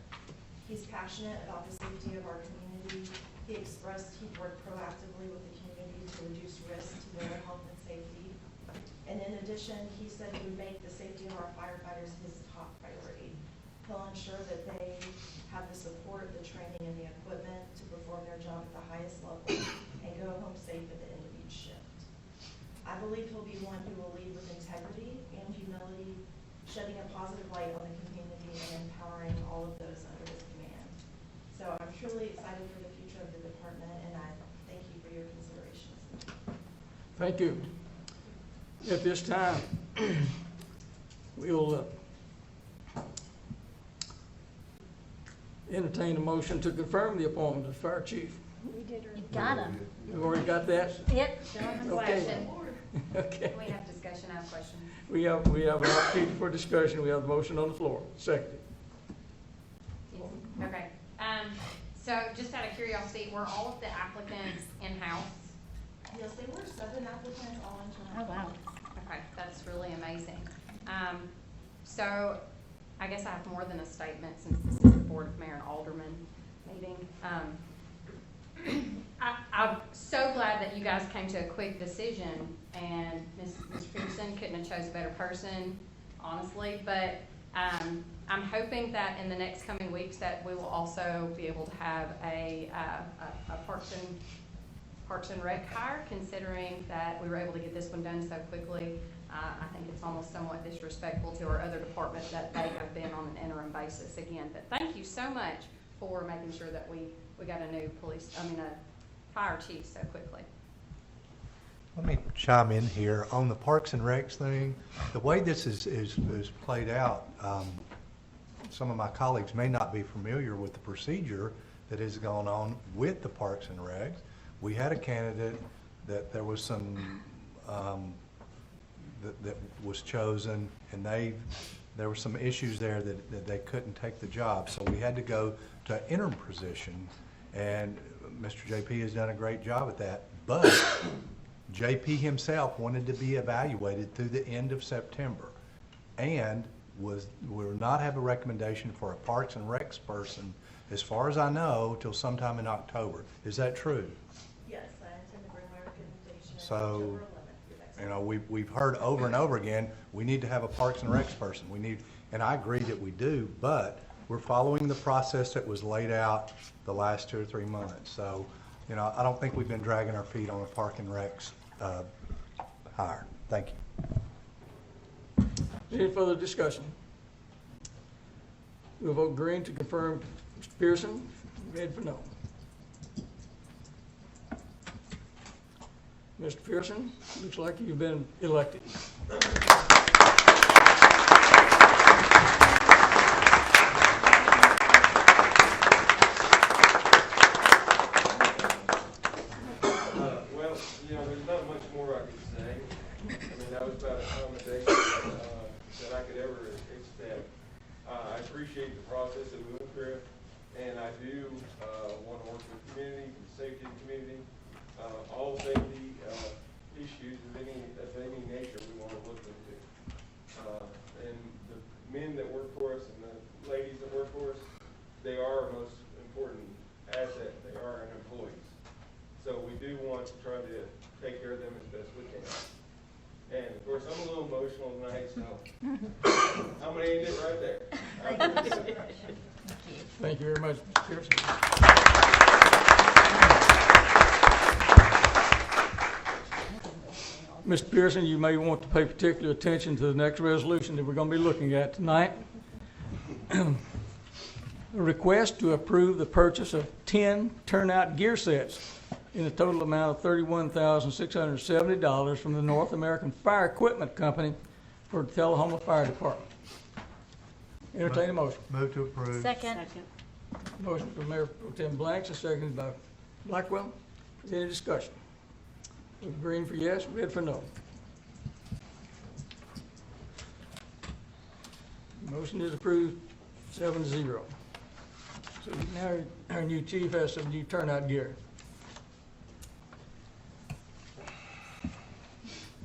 He's passionate about the safety of our community. He expressed he'd work proactively with the community to reduce risk to their health and safety. And in addition, he said he would make the safety of our firefighters his top priority. He'll ensure that they have the support, the training, and the equipment to perform their job at the highest level and go home safe at the end of each shift. I believe he'll be one who will lead with integrity and humility, shedding a positive light on the community and empowering all of those under his command. So So I'm truly excited for the future of the department, and I thank you for your consideration. Thank you. At this time, we'll entertain a motion to confirm the appointment of the fire chief. You got him. You already got that? Yep. Okay. Okay. We have discussion, I have questions. We have an opportunity for discussion. We have the motion on the floor. Second. Okay, so just out of curiosity, were all of the applicants in-house? Yes, they were 7 applicants, all internal. Oh, wow. Okay, that's really amazing. So I guess I have more than a statement since this is the Board of Mayor and Alderman meeting. I'm so glad that you guys came to a quick decision, and Ms. Pearson couldn't have chose a better person, honestly, but I'm hoping that in the next coming weeks that we will also be able to have a Parks and Rec hire, considering that we were able to get this one done so quickly. I think it's almost somewhat disrespectful to our other departments that they have been on an interim basis again. But thank you so much for making sure that we got a new a fire chief so quickly. Let me chime in here on the Parks and Recs thing. The way this is played out, some of my colleagues may not be familiar with the procedure that has gone on with the Parks and Recs. We had a candidate that there was some that was chosen, and there were some issues there that they couldn't take the job, so we had to go to an interim position, and Mr. JP has done a great job at that, but JP himself wanted to be evaluated through the end of September, and will not have a recommendation for a Parks and Recs person, as far as I know, till sometime in October. Is that true? Yes, I intend to bring my recommendation So, October 11th. you know, we've heard over and over again, we need to have a Parks and Recs person. And I agree that we do, but we're following the process that was laid out the last 2 or 3 months. So, you know, I don't think we've been dragging our feet on a Park and Recs hire. Thank you. Any further discussion? We'll vote green to confirm Mr. Pearson, red for no. Mr. Pearson, looks like you've been elected. Well, you know, there's not much more I could say. I mean, that was about a commendation that I could ever expect. I appreciate the process that we went through, and I do want to work with the community, the safety of the community, all safety issues of any nature we want to look into. And the men that work for us and the ladies that work for us, they are our most important asset. They are our employees. So we do want to try to take care of them as best we can. And of course, I'm a little emotional tonight, so I'm going to end it right there. Thank you very much, Mr. Pearson. Mr. Pearson, you may want to pay particular attention to the next resolution that we're going to be looking at tonight. A request to approve the purchase of 10 turnout gear sets in a total amount of $31,670 from the North American Fire Equipment Company for the Tullahoma Fire Department. Entertain a motion. Move to approve. Second. Motion from Mayor Pro Tem Blanks and seconded by Blackwell. Is there any discussion? Green for yes, red for no. Motion is approved, 7-0. So now our new chief has some new turnout gear.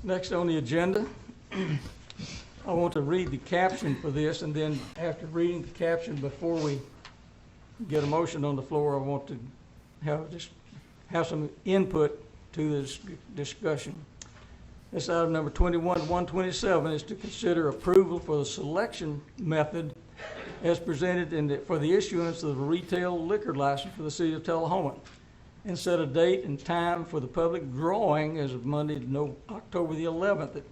Next on the agenda, I want to read the caption for this, and then after reading the caption, before we get a motion on the floor, I want to have some input to this discussion. This item number 21-127 is to consider approval for the selection method as presented for the issuance of a retail liquor license for the city of Tullahoma, and set a date and time for the public drawing as of Monday, October the 11th at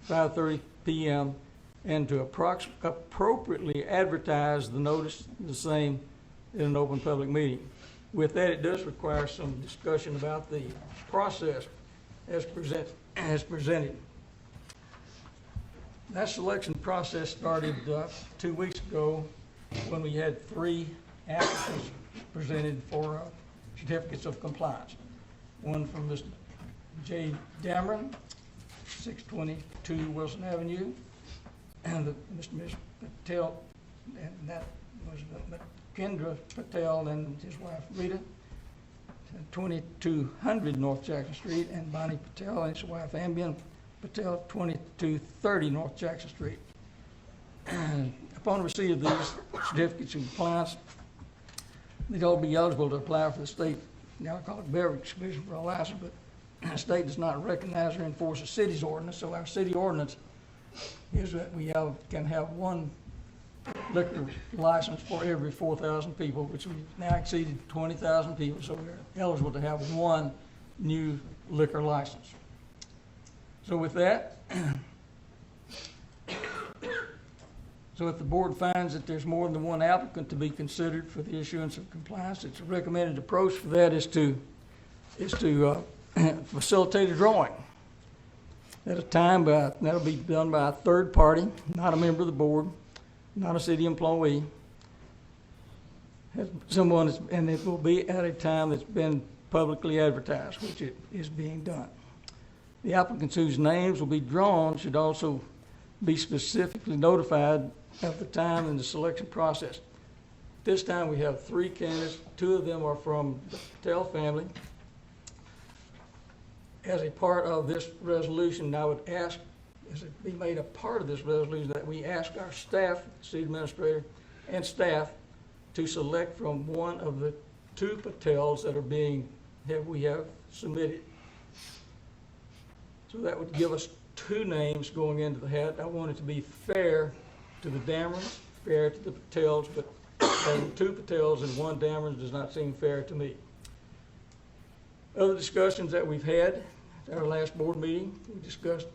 5:30 p.m. and to appropriately advertise the notice the same in an open public meeting. With that, it does require some discussion about the process as presented. That selection process started 2 weeks ago when we had 3 applicants presented for certificates of compliance. One from Mr. J. Dameron, 622 Wilson Avenue, and Mr. Patel, and that was Kendra Patel and his wife Rita, 2200 North Jackson Street, and Bonnie Patel and his wife Ambien Patel, 2230 North Jackson Street. Upon receipt of these certificates of compliance, they'd all be eligible to apply for the state alcoholic beverage commission for a license, but the state does not recognize or enforce the city's ordinance, so our city ordinance is that we can have 1 liquor license for every 4,000 people, which we've now exceeded 20,000 people, so we're eligible to have 1 new liquor license. So with that, so if the board finds that there's more than 1 applicant to be considered for the issuance of compliance, it's a recommended approach for that is to facilitate a drawing at a time that'll be done by a third party, not a member of the board, not a city employee. And it will be at a time that's been publicly advertised, which it is being done. The applicants whose names will be drawn should also be specifically notified of the time in the selection process. This time we have 3 candidates. 2 of them are from the Patel family. As a part of this resolution, I would ask, as it be made a part of this resolution, that we ask our staff, city administrator, and staff to select from one of the 2 Patels that we have submitted. So that would give us 2 names going into the hat. I want it to be fair to the Damerons, fair to the Patels, but having 2 Patels and 1 Dameron does not seem fair to me. Other discussions that we've had at our last board meeting, we discussed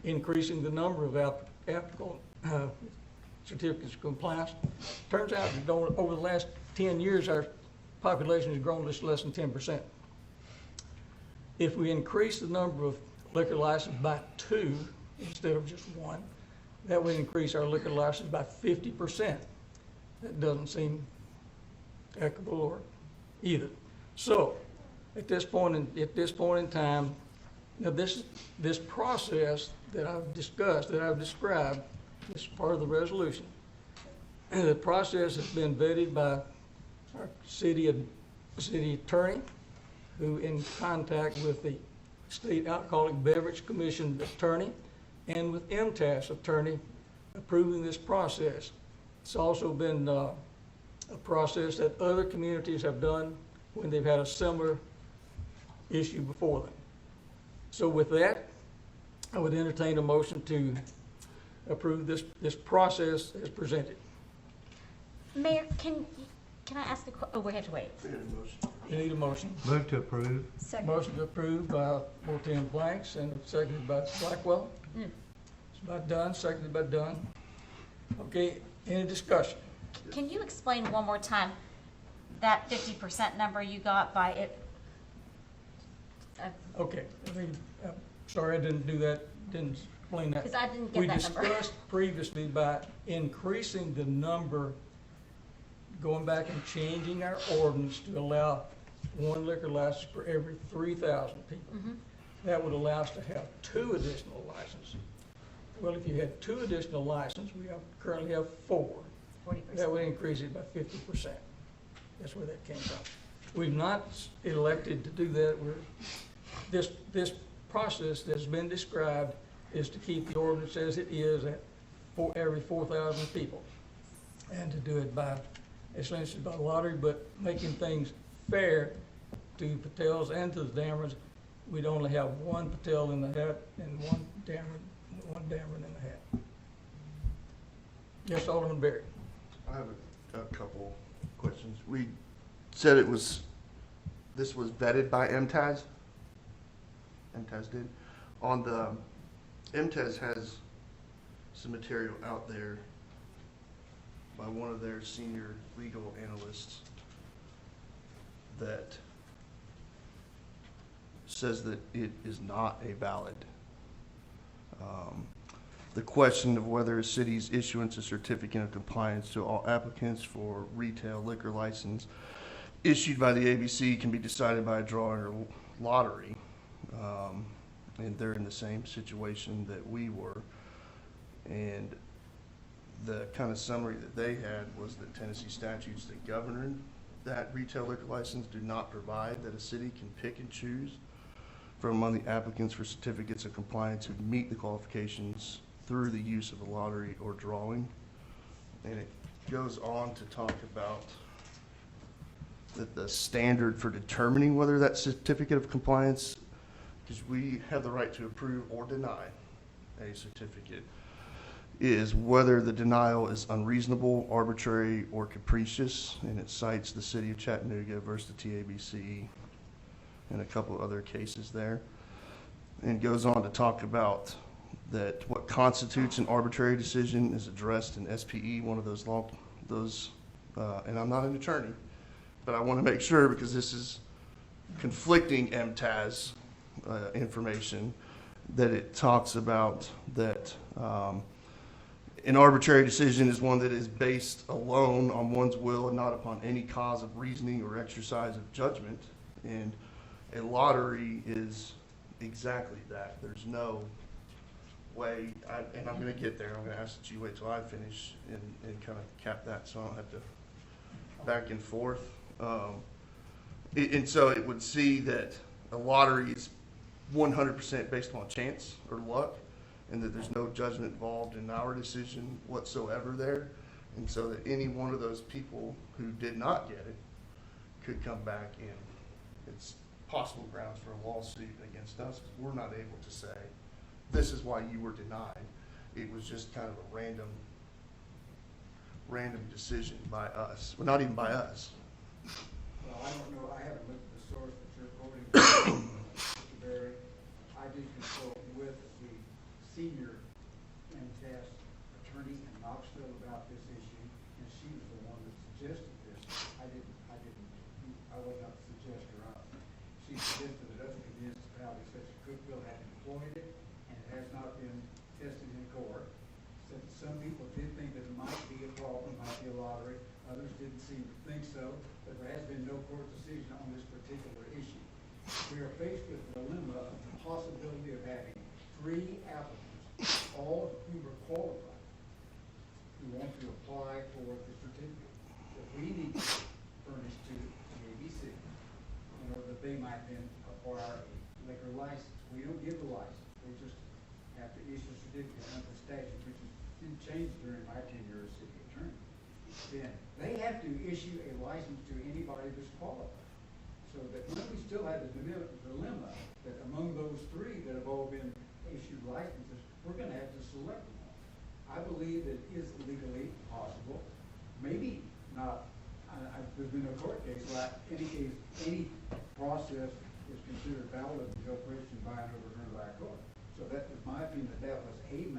increasing the number of applicable certificates of compliance. Turns out that over the last 10 years, our population has grown just less than 10%. If we increase the number of liquor licenses by 2 instead of just 1, that would increase our liquor license by 50%. That doesn't seem equitable or either. So, at this point in time, now this process that I've discussed, that I've described, this is part of the resolution. The process has been vetted by our city attorney, who in contact with the State Alcoholic Beverage Commission attorney and with MTAS attorney approving this process. It's also been a process that other communities have done when they've had a similar issue before them. So with that, I would entertain a motion to approve this process as presented. Mayor, can I ask we have to wait. You need a motion. Move to approve. Second. Motion to approve by Pro Tem Blanks and seconded by Blackwell. It's by Dunn, seconded by Dunn. Okay, any discussion? Can you explain one more time that 50% number you got by it? Okay, sorry I didn't do that, didn't explain that. 'Cause I didn't get that number. We discussed previously by increasing the number, going back and changing our ordinance to allow 1 liquor license for every 3,000 people. That would allow us to have 2 additional licenses. Well, if you had 2 additional licenses, we currently have 4. 40%. That would increase it by 50%. That's where that came from. We've not elected to do that. This process that's been described is to keep the ordinance as it is at every 4,000 people, and to do it by, essentially by lottery, but making things fair to Patels and to the Damerons. We'd only have 1 Patel in the hat and 1 Dameron in the hat. Yes, Alderman Berry. I have a couple questions. We said this was vetted by MTAS? MTAS did? On the, MTAS has some material out there by one of their senior legal analysts that says that it is not a valid. The question of whether a city's issuance a certificate of compliance to all applicants for retail liquor license issued by the ABC can be decided by a drawing or lottery. And they're in the same situation that we were. And the kind of summary that they had was that Tennessee statutes that govern that retail liquor license do not provide that a city can pick and choose from among the applicants for certificates of compliance who meet the qualifications through the use of a lottery or drawing. And it goes on to talk about that the standard for determining whether that certificate of compliance, because we have the right to approve or deny a certificate, is whether the denial is unreasonable, arbitrary, or capricious. And it cites the city of Chattanooga versus the TABC and a couple of other cases there. And goes on to talk about that what constitutes an arbitrary decision is addressed in SPE, one of those and I'm not an attorney, but I want to make sure because this is conflicting MTAS information, that it talks about that an arbitrary decision is one that is based alone on one's will and not upon any cause of reasoning or exercise of judgment. And a lottery is exactly that. There's no way, and I'm going to get there. I'm going to ask that you wait till I finish and kind of cap that so I don't have to back and forth. And so it would see that a lottery is 100% based upon chance or luck, and that there's no judgment involved in our decision whatsoever there. And so that any one of those people who did not get it could come back and it's possible grounds for a lawsuit against us because we're not able to say, this is why you were denied. It was just kind of a random decision by us. Well, not even by us. Well, I don't know, I haven't looked at the source that you're quoting, Mr. Berry. I did consult with the senior MTS attorney in Knoxville about this issue, and she was the one that suggested this. I was not the suggester of it. She suggested that other municipalities such as Cookville had employed it, and it has not been tested in court. Said that some people did think that it might be a problem, might be a lottery. Others didn't seem to think so, but there has been no court decision on this particular issue. We are faced with the dilemma of the possibility of having 3 applicants, all who are qualified, who want to apply for the certificate that we need to furnish to the ABC in order that they might then acquire a liquor license. We don't give the license. We just have to issue a certificate under the statute, which didn't change during my tenure as city attorney. Then they have to issue a license to anybody that's qualified. So that when we still have the dilemma that among those 3 that have all been issued licenses, we're going to have to select one. I believe that it is legally possible, maybe not. There's been no court case, but any process is considered valid until questioned by and overturned by a court. So that was my opinion, that was a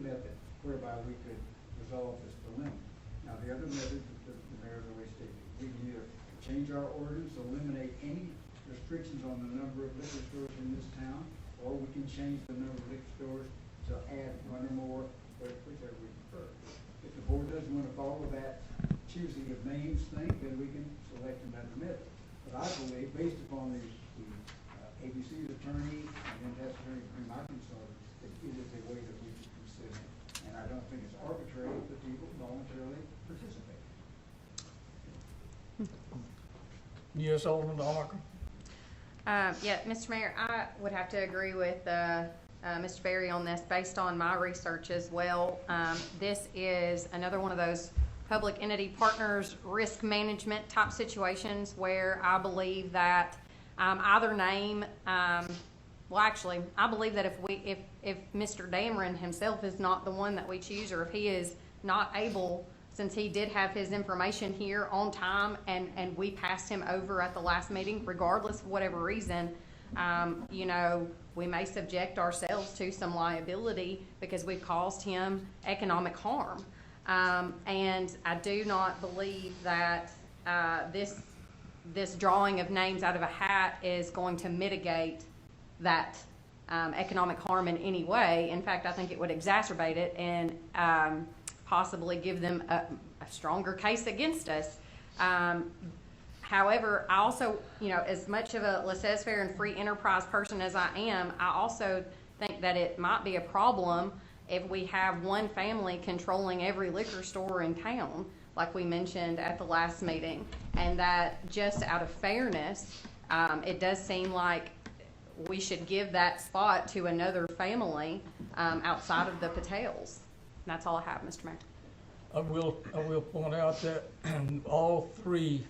method whereby we could resolve this dilemma. Now, the other method that the mayor's always stated, we can either change our ordinance, eliminate any restrictions on the number of liquor stores in this town, or we can change the number of liquor stores to add 1 or more, whichever we prefer. If the board doesn't want to follow that choosing of names thing, then we can select another method. But I believe, based upon the ABC's attorney and then that's attorney from my consultant, that it is a way that we can consider. And I don't think it's arbitrary if the people voluntarily participate. Yes, Alderman Allmark. Yeah, Mr. Mayor, I would have to agree with Mr. Berry on this based on my research as well. This is another one of those public entity partners risk management type situations where I believe that either name, well, actually, I believe that if Mr. Dameron himself is not the one that we choose, or if he is not able, since he did have his information here on time and we passed him over at the last meeting, regardless of whatever reason, you know, we may subject ourselves to some liability because we've caused him economic harm. And I do not believe that this drawing of names out of a hat is going to mitigate that economic harm in any way. In fact, I think it would exacerbate it and possibly give them a stronger case against us. However, I also, as much of a laissez-faire and free enterprise person as I am, I also think that it might be a problem if we have one family controlling every liquor store in town, like we mentioned at the last meeting, and that just out of fairness, it does seem like we should give that spot to another family outside of the Patels. And that's all I have, Mr. Mayor. I will point out that all three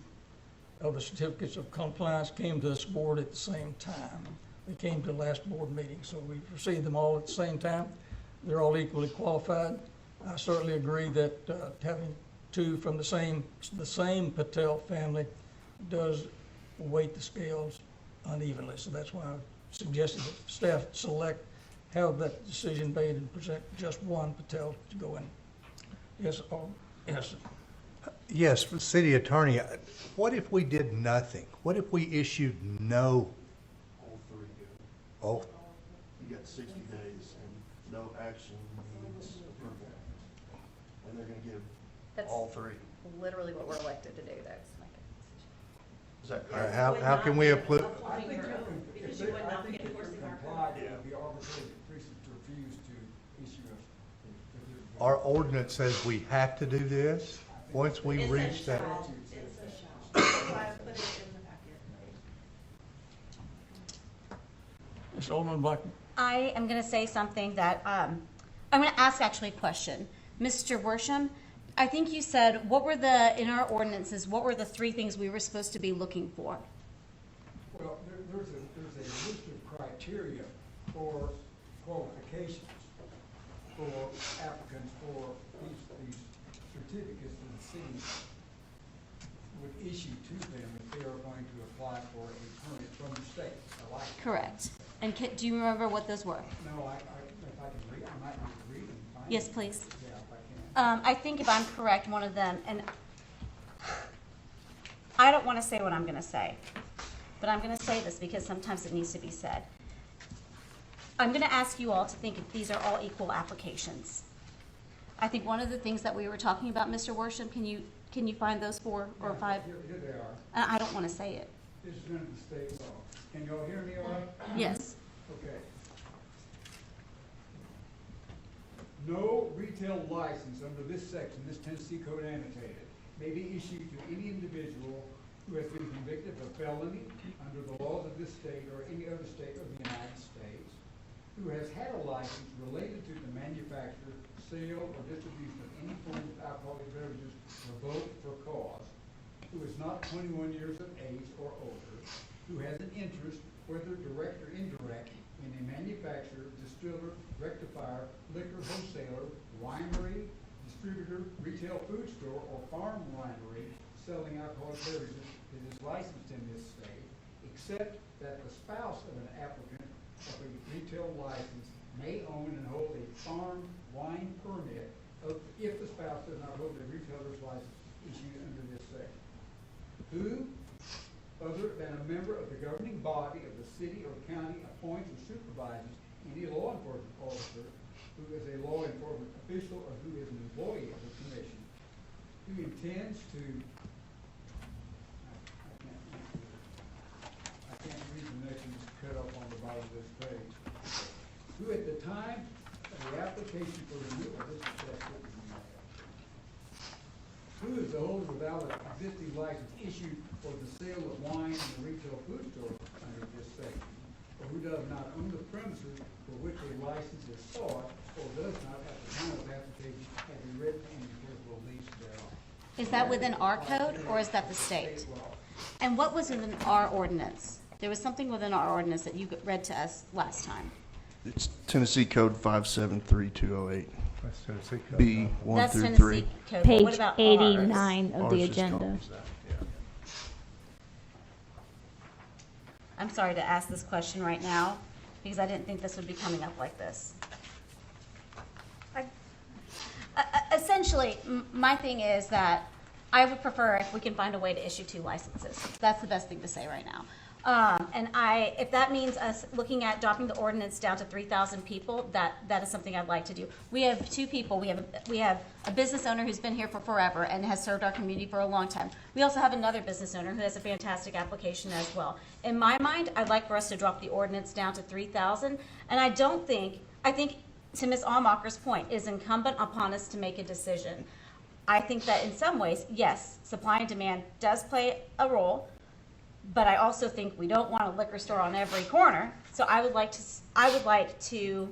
of the certificates of compliance came to this board at the same time. They came to the last board meeting, so we received them all at the same time. They're all equally qualified. I certainly agree that having two from the same Patel family does weight the scales unevenly. So that's why I suggested that staff have that decision made and present just one Patel to go in. Yes, yes. Yes, City Attorney, what if we did nothing? What if we issued no? All three go. Oh, You got 60 days and no action needs approval. And they're gonna give That's all three. literally what we're elected to do, though. is make a decision. Is that all right, correct? how can we apply? I think if they complied, it would be arbitrary capricious to refuse to issue a. Our ordinance says we have to do this. Once we reach that. Ms. Alderman Black. I am going to say something that, I'm going to ask actually a question. Mr. Worsham, I think you said, in our ordinances, what were the three things we were supposed to be looking for? Well, there's a list of criteria for qualifications for applicants for these certificates that the city would issue to them if they are going to apply for a permit from the state. Correct. And do you remember what those were? No, if I can read, I might need to read them. Find Yes, them. please. Yeah, if I can. I think if I'm correct, one of them, and I don't want to say what I'm going to say, but I'm going to say this because sometimes it needs to be said. I'm going to ask you all to think if these are all equal applications. I think one of the things that we were talking about, Mr. Worsham, can you find those 4 or 5? Here they are. I don't want to say it. This is under the state law. Can y'all hear me all right? Yes. Okay. No retail license under this section, this Tennessee code annotated, may be issued to any individual who has been convicted of a felony under the laws of this state or any other state of the United States, who has had a license related to the manufacture, sale, or distribution of any form of alcoholic beverages revoked for cause, who is not 21 years of age or older, who has an interest, whether direct or indirect, in a manufacturer, distiller, rectifier, liquor wholesaler, winery, distributor, retail food store, or farm winery selling alcoholic beverages that is licensed in this state, except that the spouse of an applicant of a retail license may own and hold a farm wine permit if the spouse does not hold a retailer's license issued under this section. Who, other than a member of the governing body of the city or county, appoints or supervises any law enforcement officer who is a law enforcement official or who is an employee of the commission, who intends to, I can't read the next one, it's cut off on the bottom of this page, who at the time of the application for renewal, this is that's what we have. Who is the holder without an existing license issued for the sale of wine in the retail food store under this section, or who does not own the premises for which a license is sought, or does not at the time of application have a written and enforceable lease thereof. Is that within our code or is that the state? And what was in our ordinance? There was something within our ordinance that you read to us last time. It's Tennessee Code 573208. That's Tennessee code. B 1 That's through Tennessee 3. code. but Page what about 89 of Ours the just agenda. covers that, yeah. I'm sorry to ask this question right now because I didn't think this would be coming up like this. Essentially, my thing is that I would prefer if we can find a way to issue 2 licenses. That's the best thing to say right now. If that means us looking at dropping the ordinance down to 3,000 people, that is something I'd like to do. We have 2 people. We have a business owner who's been here for forever and has served our community for a long time. We also have another business owner who has a fantastic application as well. In my mind, I'd like for us to drop the ordinance down to 3,000. And I think to Ms. Allmacher's point, it is incumbent upon us to make a decision. I think that in some ways, yes, supply and demand does play a role, but I also think we don't want a liquor store on every corner. So I would like to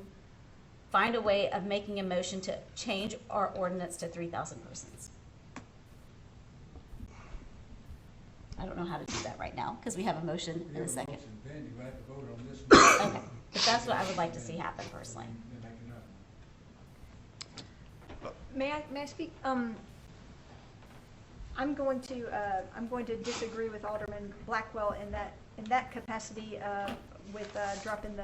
find a way of making a motion to change our ordinance to 3,000 persons. I don't know how to do that right now because we have a motion in a second. Then you have to vote on this. Okay, but that's what I would like to see happen personally. May I speak? I'm going to disagree with Alderman Blackwell in that capacity with dropping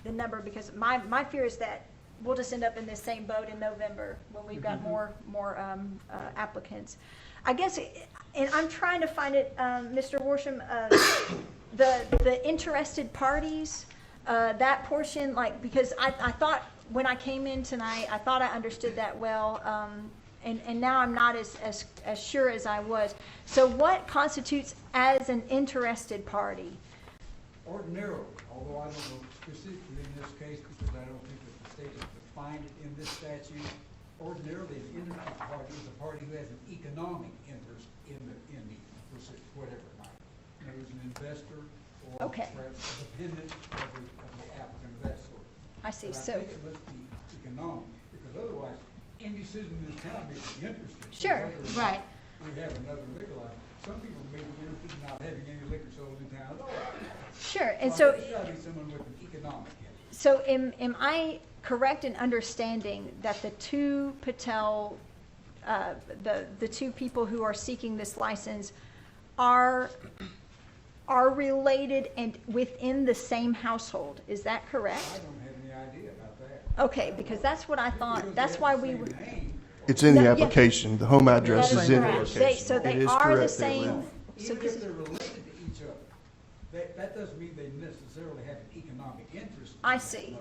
the number, because my fear is that we'll just end up in this same boat in November when we've got more applicants. I guess, and I'm trying to find it, Mr. Worsham, the interested parties, that portion, because I thought when I came in tonight, I thought I understood that well, and now I'm not as sure as I was. So what constitutes as an interested party? Ordinarily, although I don't know specifically in this case because I don't think that the state has defined it in this statute, ordinarily an interested party is a party who has an economic interest in the pursuit, whatever it might be. There's an investor or perhaps a dependent of the applicant of that sort. I see. But I think it must be economic, because otherwise, any citizen in this town may be interested. Sure, right. We have another liquor license. Some people may be interested in not having any liquor sold in town at all. Sure, and so It's got to be someone with an economic interest. So am I correct in understanding that the 2 Patel, the 2 people who are seeking this license are related and within the same household? Is that correct? I don't have any idea about that. Okay, because that's what I thought. That's why we were. It's in the No, yeah. application. The home address That is in the correct. application. So they It is are the correct, they same. live. So Even this if is, they're related to each other, that doesn't mean they necessarily have an economic interest. I see.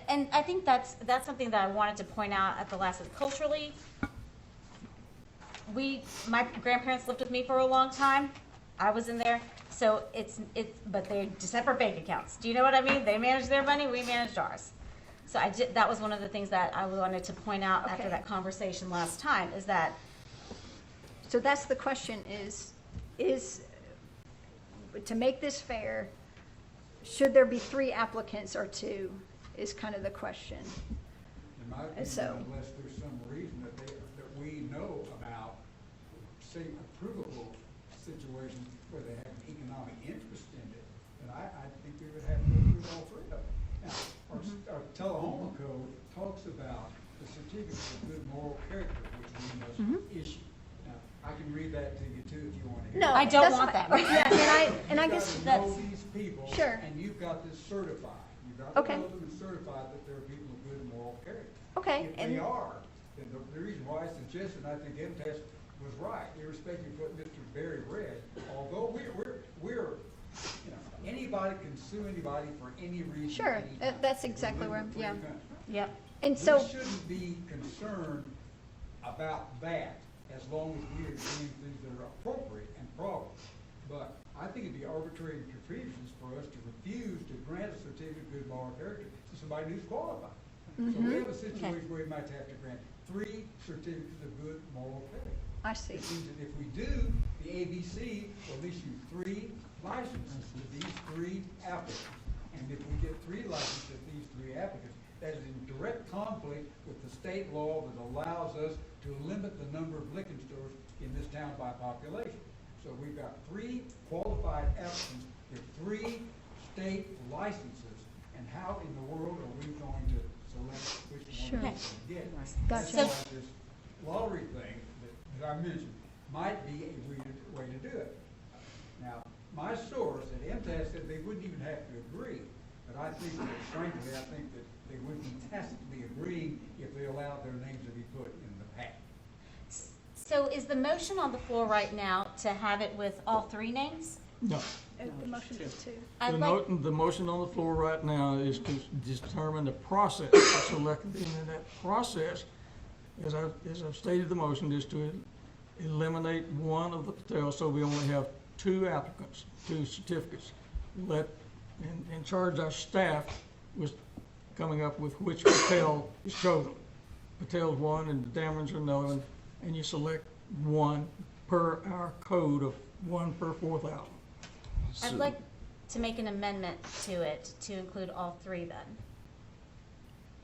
And I think that's something that I wanted to point out at the last. Culturally, my grandparents lived with me for a long time. I was in there, so but they're separate bank accounts. Do you know what I mean? They managed their money, we managed ours. So that was one of the things that I wanted to point out after that conversation last time, is that. So that's the question is to make this fair, should there be 3 applicants or 2 is kind of the question. In my opinion, unless there's some reason that we know about, say, approvable situations where they have an economic interest in it, then I think we would have to approve all 3 of them. Now, our Tullahoma Code talks about the certificate of good moral character, which we must issue. Now, I can read that to you too if you want to hear No, it. I don't want that. Yeah, and I guess You've got that's to know these people, sure. and you've got this certified. You've got to know them and certify that they're people of good moral character. Okay, If they are, then the reason why I suggested, I think MTS was right, irrespective of what Mr. Berry read, although we're anybody can sue anybody for any reason. Sure, anytime. that's exactly We where, live in a yeah. free country. Yep. And so, We shouldn't be concerned about that as long as we are doing things that are appropriate and proper. But I think it'd be arbitrary and capricious for us to refuse to grant a certificate of good moral character to somebody who's qualified. So we have a situation where we might have to grant 3 certificates of good moral character. I see. It means that if we do, the ABC will issue 3 licenses to these 3 applicants. And if we get 3 licenses to these 3 applicants, that is in direct conflict with the state law that allows us to limit the number of liquor stores in this town by population. So we've got 3 qualified applicants with 3 state licenses, and how in the world are we going to select which one we can get? That's Gotcha. why this lottery thing that I mentioned might be a way to do it. Now, my source at MTS said they wouldn't even have to agree, but I think that, frankly, I think that they would be tacitly agreeing if they allowed their names to be put in the pack. So So is the motion on the floor right now to have it with all three names? No. The motion is two. I'd like, The motion on the floor right now is to determine the process that's selected, and in that process, as I've stated, the motion is to eliminate one of the Patels, so we only have two applicants, two certificates. And charge our staff with coming up with which Patel is chosen. Patel's one and the Damerons are another one, and you select one per our code of one per 4,000. I'd like to make an amendment to it to include all three then.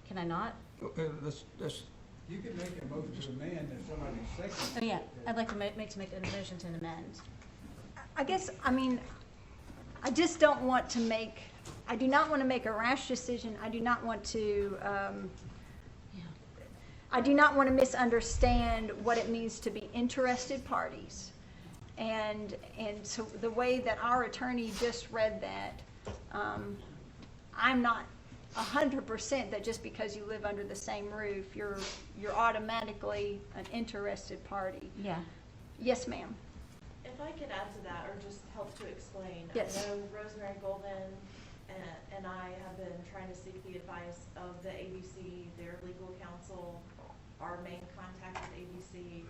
Can I not? That's, You can make a motion to amend if somebody seconds. Oh, yeah, I'd like to make a motion to amend. I guess, I mean, I just don't want to make, I do not want to make a rash decision. I do not want to, I do not want to misunderstand what it means to be interested parties. And so the way that our attorney just read that, I'm not 100% that just because you live under the same roof, you're automatically an interested party. Yeah. Yes, ma'am. If I could add to that, or just help to explain. Yes. I know Rosemary Golden and I have been trying to seek the advice of the ABC, their legal counsel, our main contact with ABC.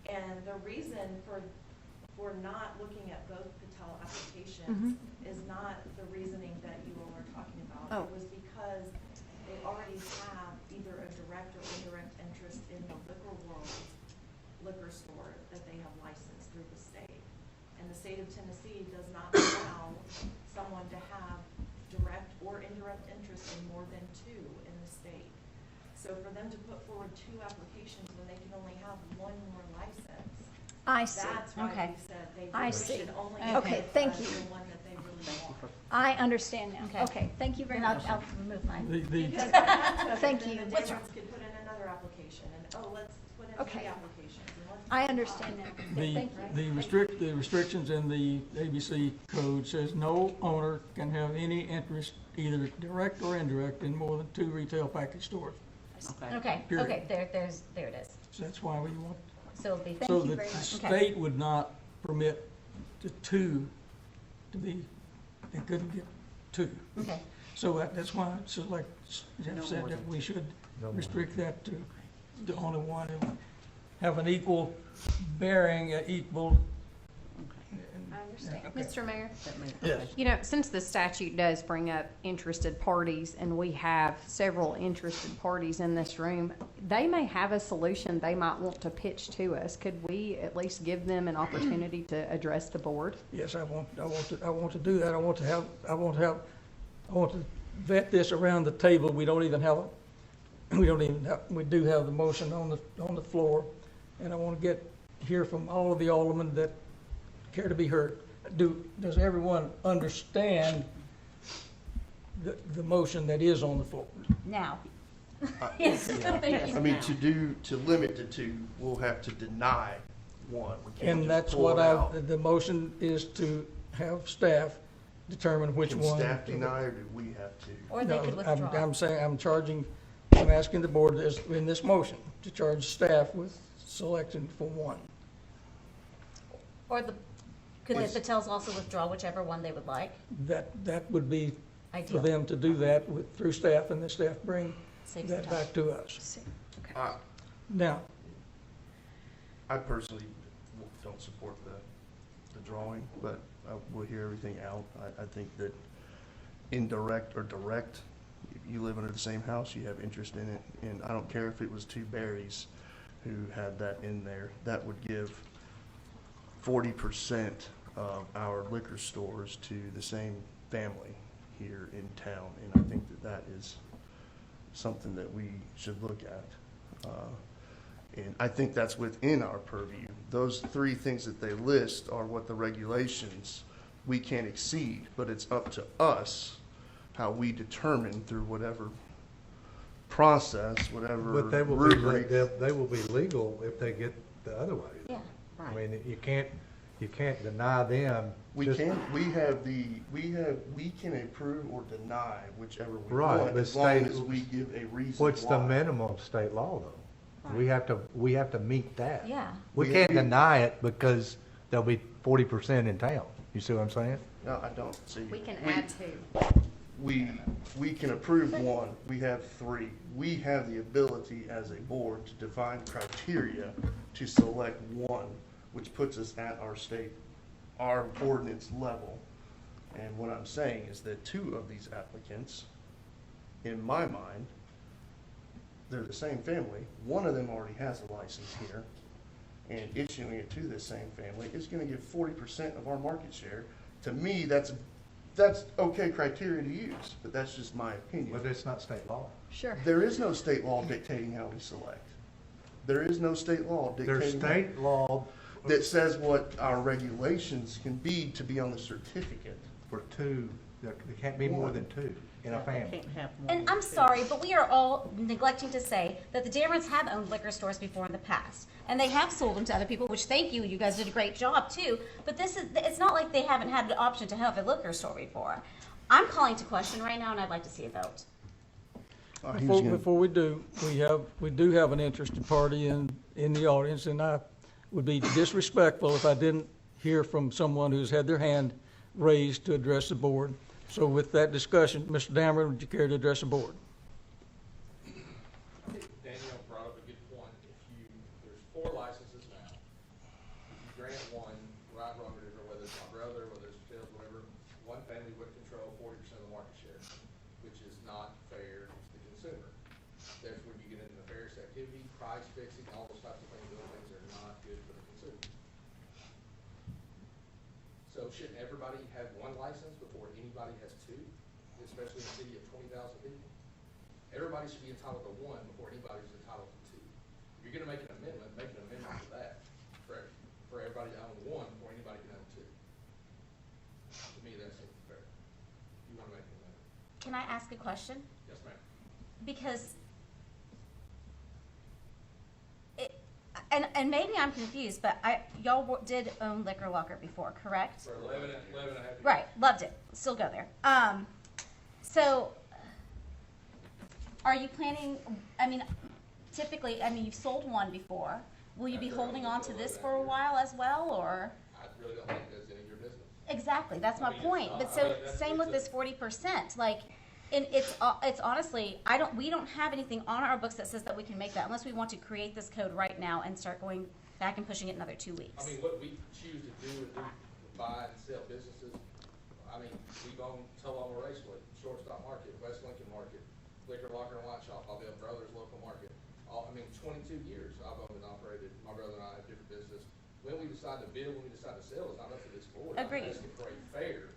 And the reason for not looking at both Patel applications is not the reasoning that you all are talking about. Oh. It was because they already have either a direct or indirect interest in the liquor world, liquor store that they have licensed through the state. And the state of Tennessee does not allow someone to have direct or indirect interest in more than two in the state. So for them to put forward two applications when they can only have one more license, I see. that's why Okay. we said they I really see. should only Okay, pick thank the you. one that they really want. I understand now. Okay. Okay, thank you very Then much. I'll remove mine. Because then Thank you. the Damerons could put in another application and, let's put in Okay. three applications. And let's I understand now. Thank you. the restrictions in the ABC code says no owner can have any interest, either direct or indirect, in more than two retail package stores. Okay, Period. okay, there it is. So that's why we want, So it'll be, Thank so you that very the much. Okay. state would not permit the two to be, they couldn't get two. okay. So that's why, so like Jeff said, that we should restrict that to only one, and have an equal bearing, equal. I understand. Okay. Mr. Mayor? Yes. You know, since the statute does bring up interested parties, and we have several interested parties in this room, they may have a solution they might want to pitch to us. Could we at least give them an opportunity to address the board? Yes, I want to do that. I want to vet this around the table. We do have the motion on the floor, and I want to hear from all of the aldermen that care to be heard. Does everyone understand the motion that is on the floor? Now. Yes. Thank you. I mean, to limit to two, we'll have to deny one. We can't And just that's pull what it out. the motion is to have staff determine which Can one. staff deny, or do we have to? Or they No, could I'm withdraw. saying, I'm asking the board in this motion to charge staff with selection for one. Or could the Patels also withdraw whichever one they would like? That would be for Ideal. them to do that through staff, and the staff bring Saves that time. back to us. I Now, I personally don't support the drawing, but I will hear everything out. I think that indirect or direct, if you live under the same house, you have interest in it, and I don't care if it was two Barrys who had that in there. That would give 40% of our liquor stores to the same family here in town, and I think that is something that we should look at. And I think that's within our purview. Those three things that they list are what the regulations we can't exceed, but it's up to us how we determine through whatever process, whatever But they will rubric. they will be legal if they get the other way. Yeah. I mean, you can't deny them. We just- we can approve or deny whichever we Right, want, but as long state- as we give a reason What's the why. minimum state law though? We have to meet that. Yeah. We can't deny it because there'll be 40% in town. You see what I'm saying? No, I don't see. We can add two. We can approve one, we have three. We have the ability as a board to define criteria to select one, which puts us at our ordinance level. And what I'm saying is that two of these applicants, in my mind, they're the same family. One of them already has a license here, and issuing it to the same family is gonna give 40% of our market share. To me, that's okay criteria to use, but that's just my opinion. But it's not state law. Sure. There is no state law dictating how we select. There is no state law There's dictating state law that says what our regulations can be to be on the certificate. for two, there can't be more than two in a family. Can't have more And than I'm two. sorry, but we are all neglecting to say that the Damerons have owned liquor stores before in the past. And they have sold them to other people, which thank you, you guys did a great job too. But it's not like they haven't had the option to have a liquor store before. I'm calling to question right now and I'd like to see a vote. Before we do, we do have an interested party in the audience, and I would be disrespectful if I didn't hear from someone who's had their hand raised to address the board. So with that discussion, Mr. Dameron, would you care to address the board? Danielle brought up a good point. There's 4 licenses now. If you grant one, right, wrong, or different, whether it's my brother, whether it's Phil, whatever, one family would control 40% of the market share, which is not fair to the consumer. That's when you get into nefarious activity, price fixing, all those types of things. Those things are not good for the consumer. So shouldn't everybody have one license before anybody has 2, especially in a city of 20,000 people? Everybody should be entitled to one before anybody's entitled to 2. If you're gonna make an amendment to that, for everybody to own one before anybody can own 2. To me, that seems fair. You wanna make an amendment? Can I ask a question? Yes, ma'am. Because and maybe I'm confused, but y'all did own Liquor Locker before, correct? For 11 and a half years. Right, loved it. Still go there. So are you planning, typically, you've sold one before. Will you be holding on to this for a while as well, or? I really don't think that's any of your business. Exactly, that's my point. But so, same with this 40%, like, and it's honestly, we don't have anything on our books that says that we can make that unless we want to create this code right now and start going back and pushing it another 2 weeks. What we choose to do is buy and sell businesses. We've owned Tullahoma Raceway, Shortstop Market, West Lincoln Market, Liquor Locker and Wine Shop, Alderman Brothers Local Market. 22 years I've owned and operated. My brother and I have different business. When we decide to build, when we decide to sell, it's not up to this board. Agreed. I'm asking for a fair.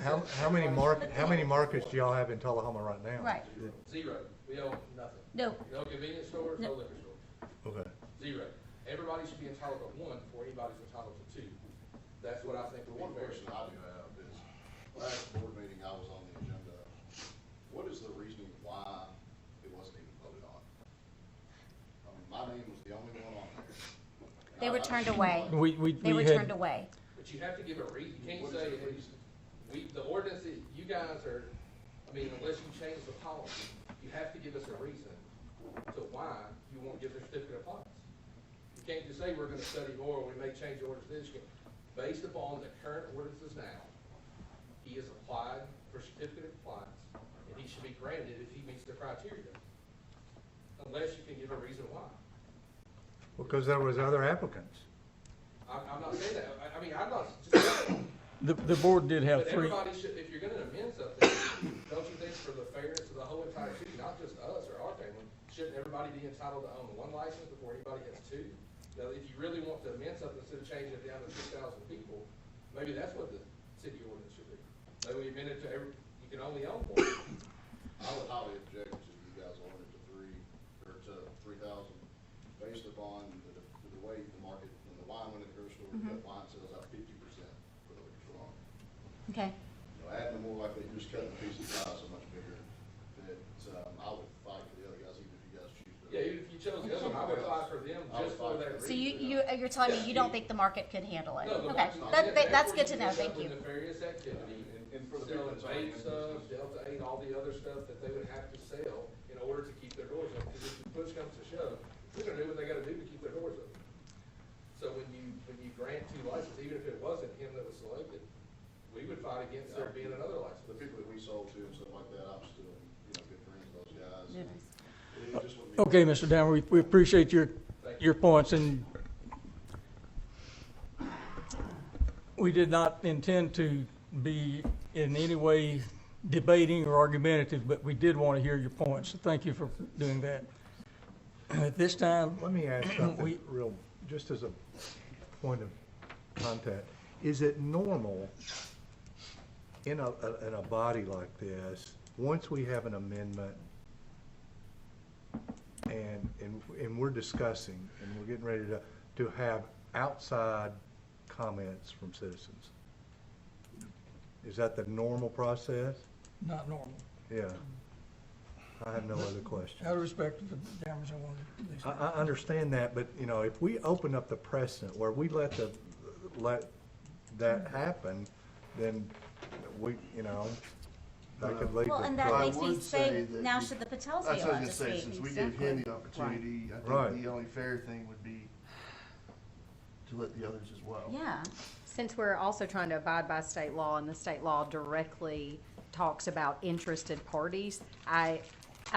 How many markets do y'all have in Tullahoma right now? Right. 0. We own nothing. No. No convenience stores, no liquor stores. Okay. 0. Everybody should be entitled to 1 before anybody's entitled to 2. That's what I think would be One fair. question I do have is, last board meeting I was on the agenda, what is the reasoning why it wasn't even voted on? My name was the only one on there. They were turned away. We They were had- turned away. But you have to give a reason. You can't say, the ordinance that you guys are, unless you change the policy, you have to give us a reason to why you won't give the certificate of compliance. You can't just say we're gonna study more, we may change the ordinance this year. Based upon the current ordinances now, he has applied for certificate of compliance, and he should be granted if he meets the criteria. Unless you can give a reason why. Because there was other applicants. I'm not saying that, I'm not just saying. The board did have But 3. everybody should, if you're gonna amend something, don't you think for the fairness of the whole entire city, not just us or our family, shouldn't everybody be entitled to own 1 license before anybody has 2? Now, if you really want to amend something instead of changing it down to 6,000 people, maybe that's what the city ordinance should be. Maybe we amend it to you can only own 1. I would highly object to you guys on it to 3,000, based upon the way the market, when the wine went in the grocery store, that wine sells out 50% for the liquor store. Okay. Adding more likely, you're just cutting the piece of the pie so much bigger that I would fight for the other guys, even if you guys choose to. Yeah, even if you chose the other one, I would fight for them just for that reason. So you're telling me you don't think the market could handle it? No, the Okay, market's not. that's good to where know, you thank end you. up with Nefarious activity And for the selling people that's vape in stuff, business. Delta 8, all the other stuff that they would have to sell in order to keep their doors open. Because if the push comes to shove, They're gonna do what they gotta do to keep their doors open. So when you grant 2 licenses, even if it wasn't him that was selected, we would fight against there being another license. The people that we sold to and stuff like that, I'm still, good friends with those guys. It just wouldn't be- Okay, Mr. Downer, we appreciate your points, and we did not intend to be in any way debating or argumentative, but we did want to hear your points, so thank you for doing that. At this time, Let me ask something real, just as a point of contact. Is it normal in a body like this, once we have an amendment and we're discussing and we're getting ready to have outside comments from citizens? Is that the normal process? not normal. Yeah. I have no other question. Out of respect to the Dammers, I wanted to. I understand that, but, if we open up the precedent where we let that happen, then we, that could lead to. Well, and Well, that I makes me would say, say that now the- should the Patels That's be what I allowed was to gonna say, speak? since we gave him the opportunity, I Right. think the only fair thing would be to let the others as well. Yeah. Since we're also trying to abide by state law, and the state law directly talks about interested parties, I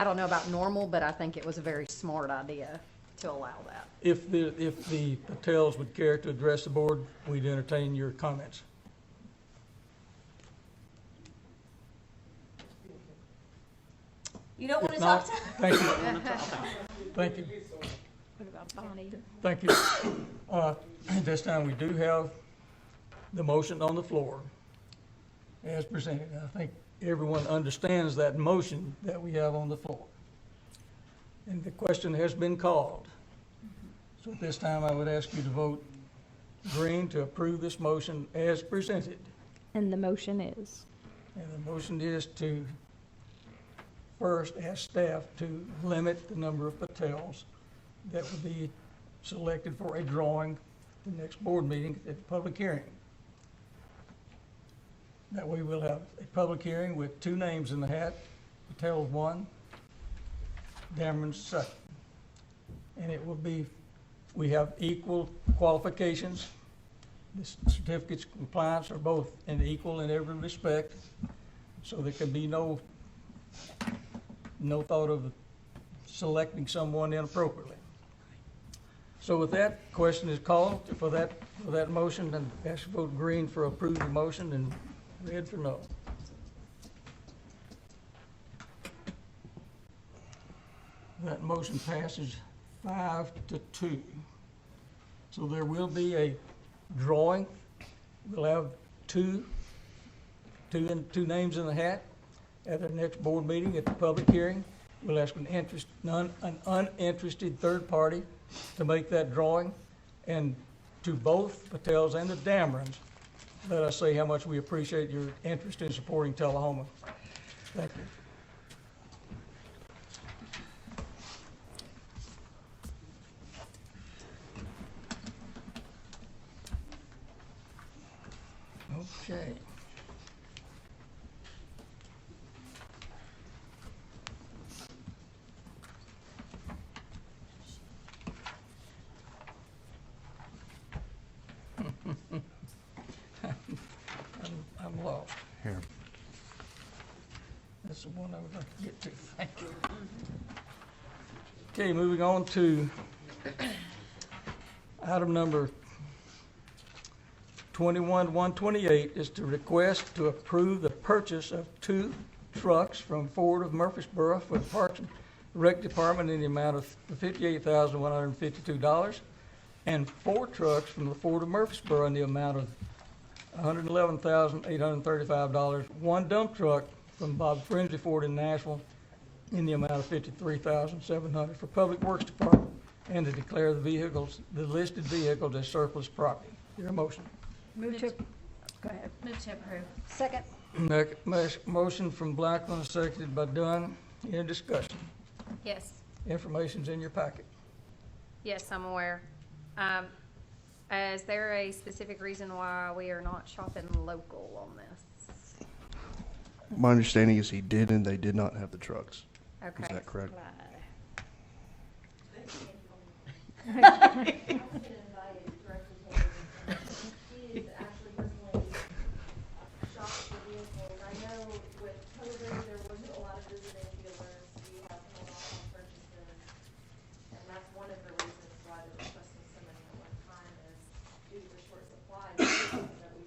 don't know about normal, but I think it was a very smart idea to allow that. If the Patels would care to address the board, we'd entertain your comments. You don't want If to talk not, to? thank you. Thank you. What about Bonnie? Thank you. At this time, we do have the motion on the floor as presented. I think everyone understands that motion that we have on the floor. And the question has been called. So at this time, I would ask you to vote green to approve this motion as presented. And the motion is? And the motion is to first ask staff to limit the number of Patels that would be selected for a drawing the next board meeting at the public hearing. That way we'll have a public hearing with 2 names in the hat, Patel 1, Dameron 2. And it will be, we have equal qualifications. The certificates of compliance are both equal in every respect. So there can be no thought of selecting someone inappropriately. So with that, question is called for that motion, and ask you to vote green for approve the motion and red for no. That motion passes 5-2. So there will be a drawing. We'll have two names in the hat at the next board meeting at the public hearing. We'll ask an uninterested third party to make that drawing. And to both Patels and the Damerons, let us say how much we appreciate your interest in supporting Tullahoma. Thank you. Okay. I'm lost. Here. That's the one I would like to get to. Thank you. Okay, moving on to item number 21-128 is to request to approve the purchase of 2 trucks from Ford of Murfreesboro for the Parks and Rec Department in the amount of $58,152, and 4 trucks from the Ford of Murfreesboro in the amount of $111,835. 1 dump truck from Bob Frenzy Ford in Nashville in the amount of $53,700 for Public Works Department, and to declare the listed vehicles as surplus property. Is there a motion? Move to, go ahead. Move to approve. Second. Motion from Blackman, seconded by Dunn. Any discussion? Yes, Information's in your packet. yes, I'm aware. Is there a specific reason why we are not shopping local on this? My understanding is they did not have the trucks. Okay. Is that correct? He is actually personally shopped the vehicles. I know with COVID, there wasn't a lot of visiting dealers. We have held off on purchases. And that's one of the reasons why they're requesting so many at one time is due to the short supply that we've needed.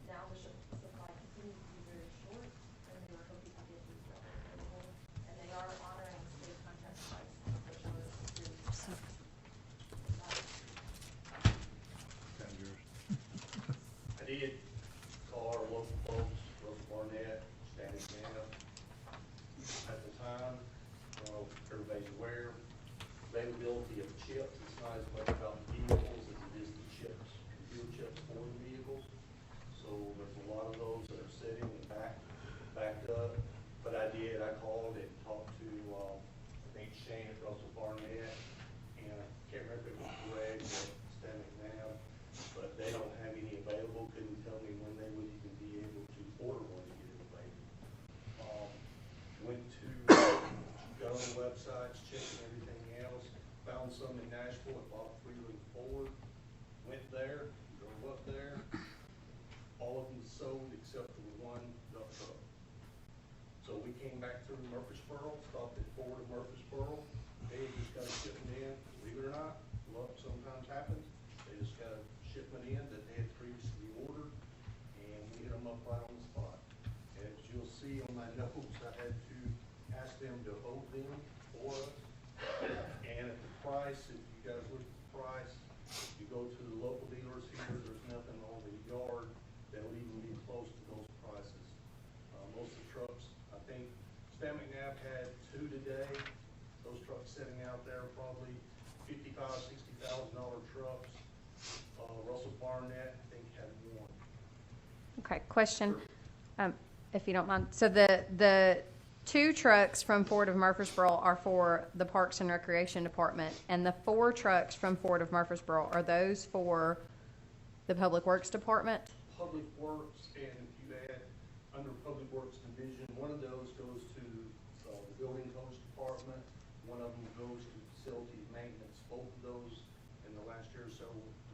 Now the supply continues to be very short, and they were hoping to get these available. And they are honoring state contract price, which was really I did call our local folks, Rose Barnett, Stanley Manna. At the time, everybody's aware, availability of chips, it's not as much about the vehicles as it is the chips, computer chips for the vehicles. So there's a lot of those that are sitting and backed up. But I called and talked to, I think Shane at Russell Barnett, and I can't remember if it was Greg or Stanley Manna, but they don't have any available, couldn't tell me when they would even be able to order one to get it available. Went to, got on the websites, checking everything else, found some in Nashville at Bob Freeland Ford, went there, drove up there, all of them sold except for the one dump truck. So we came back through Murfreesboro, stopped at Ford in Murfreesboro, they just got a shipment in, believe it or not, luck sometimes happens, they just got a shipment in that they had previously ordered, and we hit them up right on the spot. And as you'll see on my notes, I had to ask them to hold them for us. And at the price, if you guys look at the price, if you go to the local dealers here, there's nothing on the yard that would even be close to those prices. Most of the trucks, I think Stan McNabb had 2 today. Those trucks sitting out there probably $55,000, $60,000 trucks. Russell Barnett, I think, had 1. Okay, question, if you don't mind. So the 2 trucks from Ford of Murfreesboro are for the Parks and Recreation Department, and the 4 trucks from Ford of Murfreesboro, are those for the Public Works Department? Public Works, and if you add under Public Works Division, one of those goes to the Building Codes Department, one of them goes to Facilities Maintenance. Both of those in the last year or so,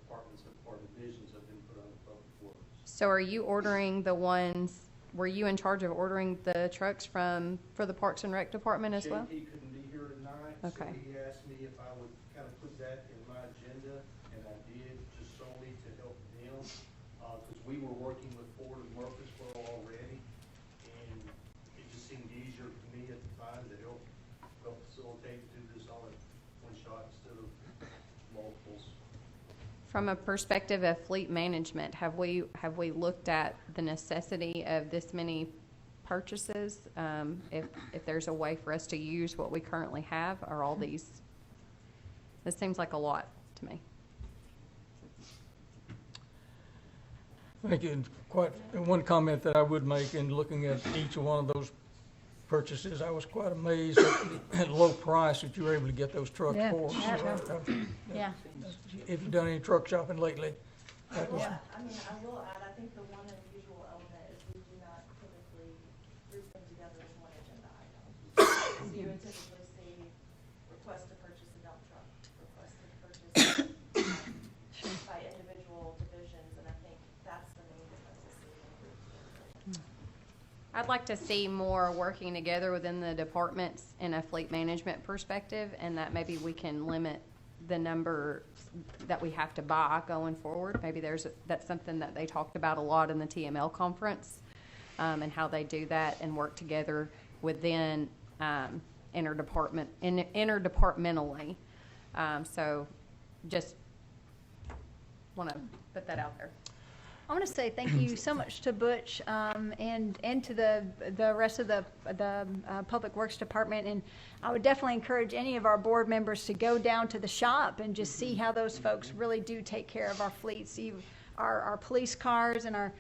departments or divisions have been put under Public Works. So are you ordering the ones, were you in charge of ordering the trucks for the Parks and Rec Department as well? JP couldn't be here tonight, Okay. so he asked me if I would kind of put that in my agenda, and I did, just solely to help them, because we were working with Ford of Murfreesboro already, and it just seemed easier for me at the time to help facilitate, do this all at one shot instead of multiples. From a perspective of fleet management, have we looked at the necessity of this many purchases? If there's a way for us to use what we currently have, or all these? This seems like a lot to me. Thank you. And one comment that I would make in looking at each one of those purchases, I was quite amazed at the low price that you were able to get those trucks Yeah, for. Yeah. If you've done any truck shopping lately, that was, Yeah, I mean, I will add, I think the one unusual element is we do not typically group them together as one agenda item. So you would typically see request to purchase a dump truck, request to purchase by individual divisions, and I think that's the main difference is seeing them grouped. I'd like to see more working together within the departments in a fleet management perspective, and that maybe we can limit the number that we have to buy going forward. Maybe that's something that they talked about a lot in the TML conference, and how they do that and work together within interdepartmentally. So just want to put that out there. I want to say thank you so much to Butch and to the rest of the Public Works Department. And I would definitely encourage any of our board members to go down to the shop and just see how those folks really do take care of our fleets. Our police cars and our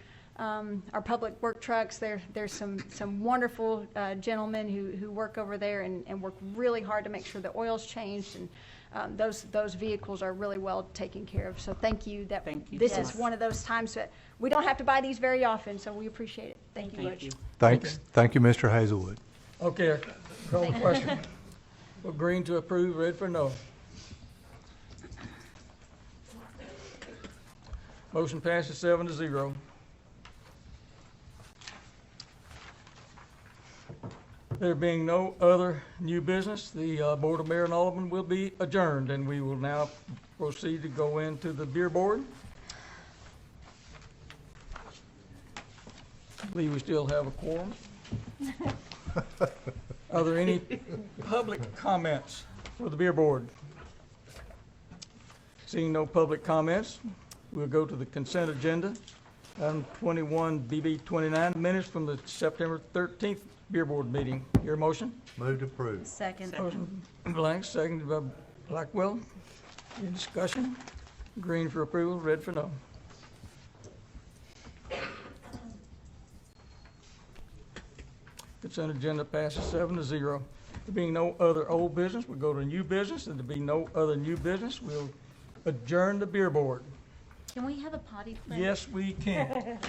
public work trucks. There's some wonderful gentlemen who work over there and work really hard to make sure the oil's changed, and those vehicles are really well taken care of. So thank you. This is one of those times that we don't have to buy these very often, so we appreciate it. Thank you, Butch. Thanks. Thank you, Mr. Hazelwood. okay, call the question. Well, green to approve, red for no. Motion passes 7-0. There being no other new business, the Board of Mayor and Alderman will be adjourned, and we will now proceed to go into the beer board. I believe we still have a quorum. Are there any public comments for the beer board? Seeing no public comments, we'll go to the consent agenda. Item 21, BB 29, minutes from the September 13th beer board meeting. Your motion? Move to approve. Second. Motion Blank, seconded by Blackwell. Any discussion? Green for approval, red for no. Consent agenda passes 7-0. There being no other old business, we'll go to new business, and there being no other new business, we'll adjourn the beer board. Can we have a potty break? Yes, we can.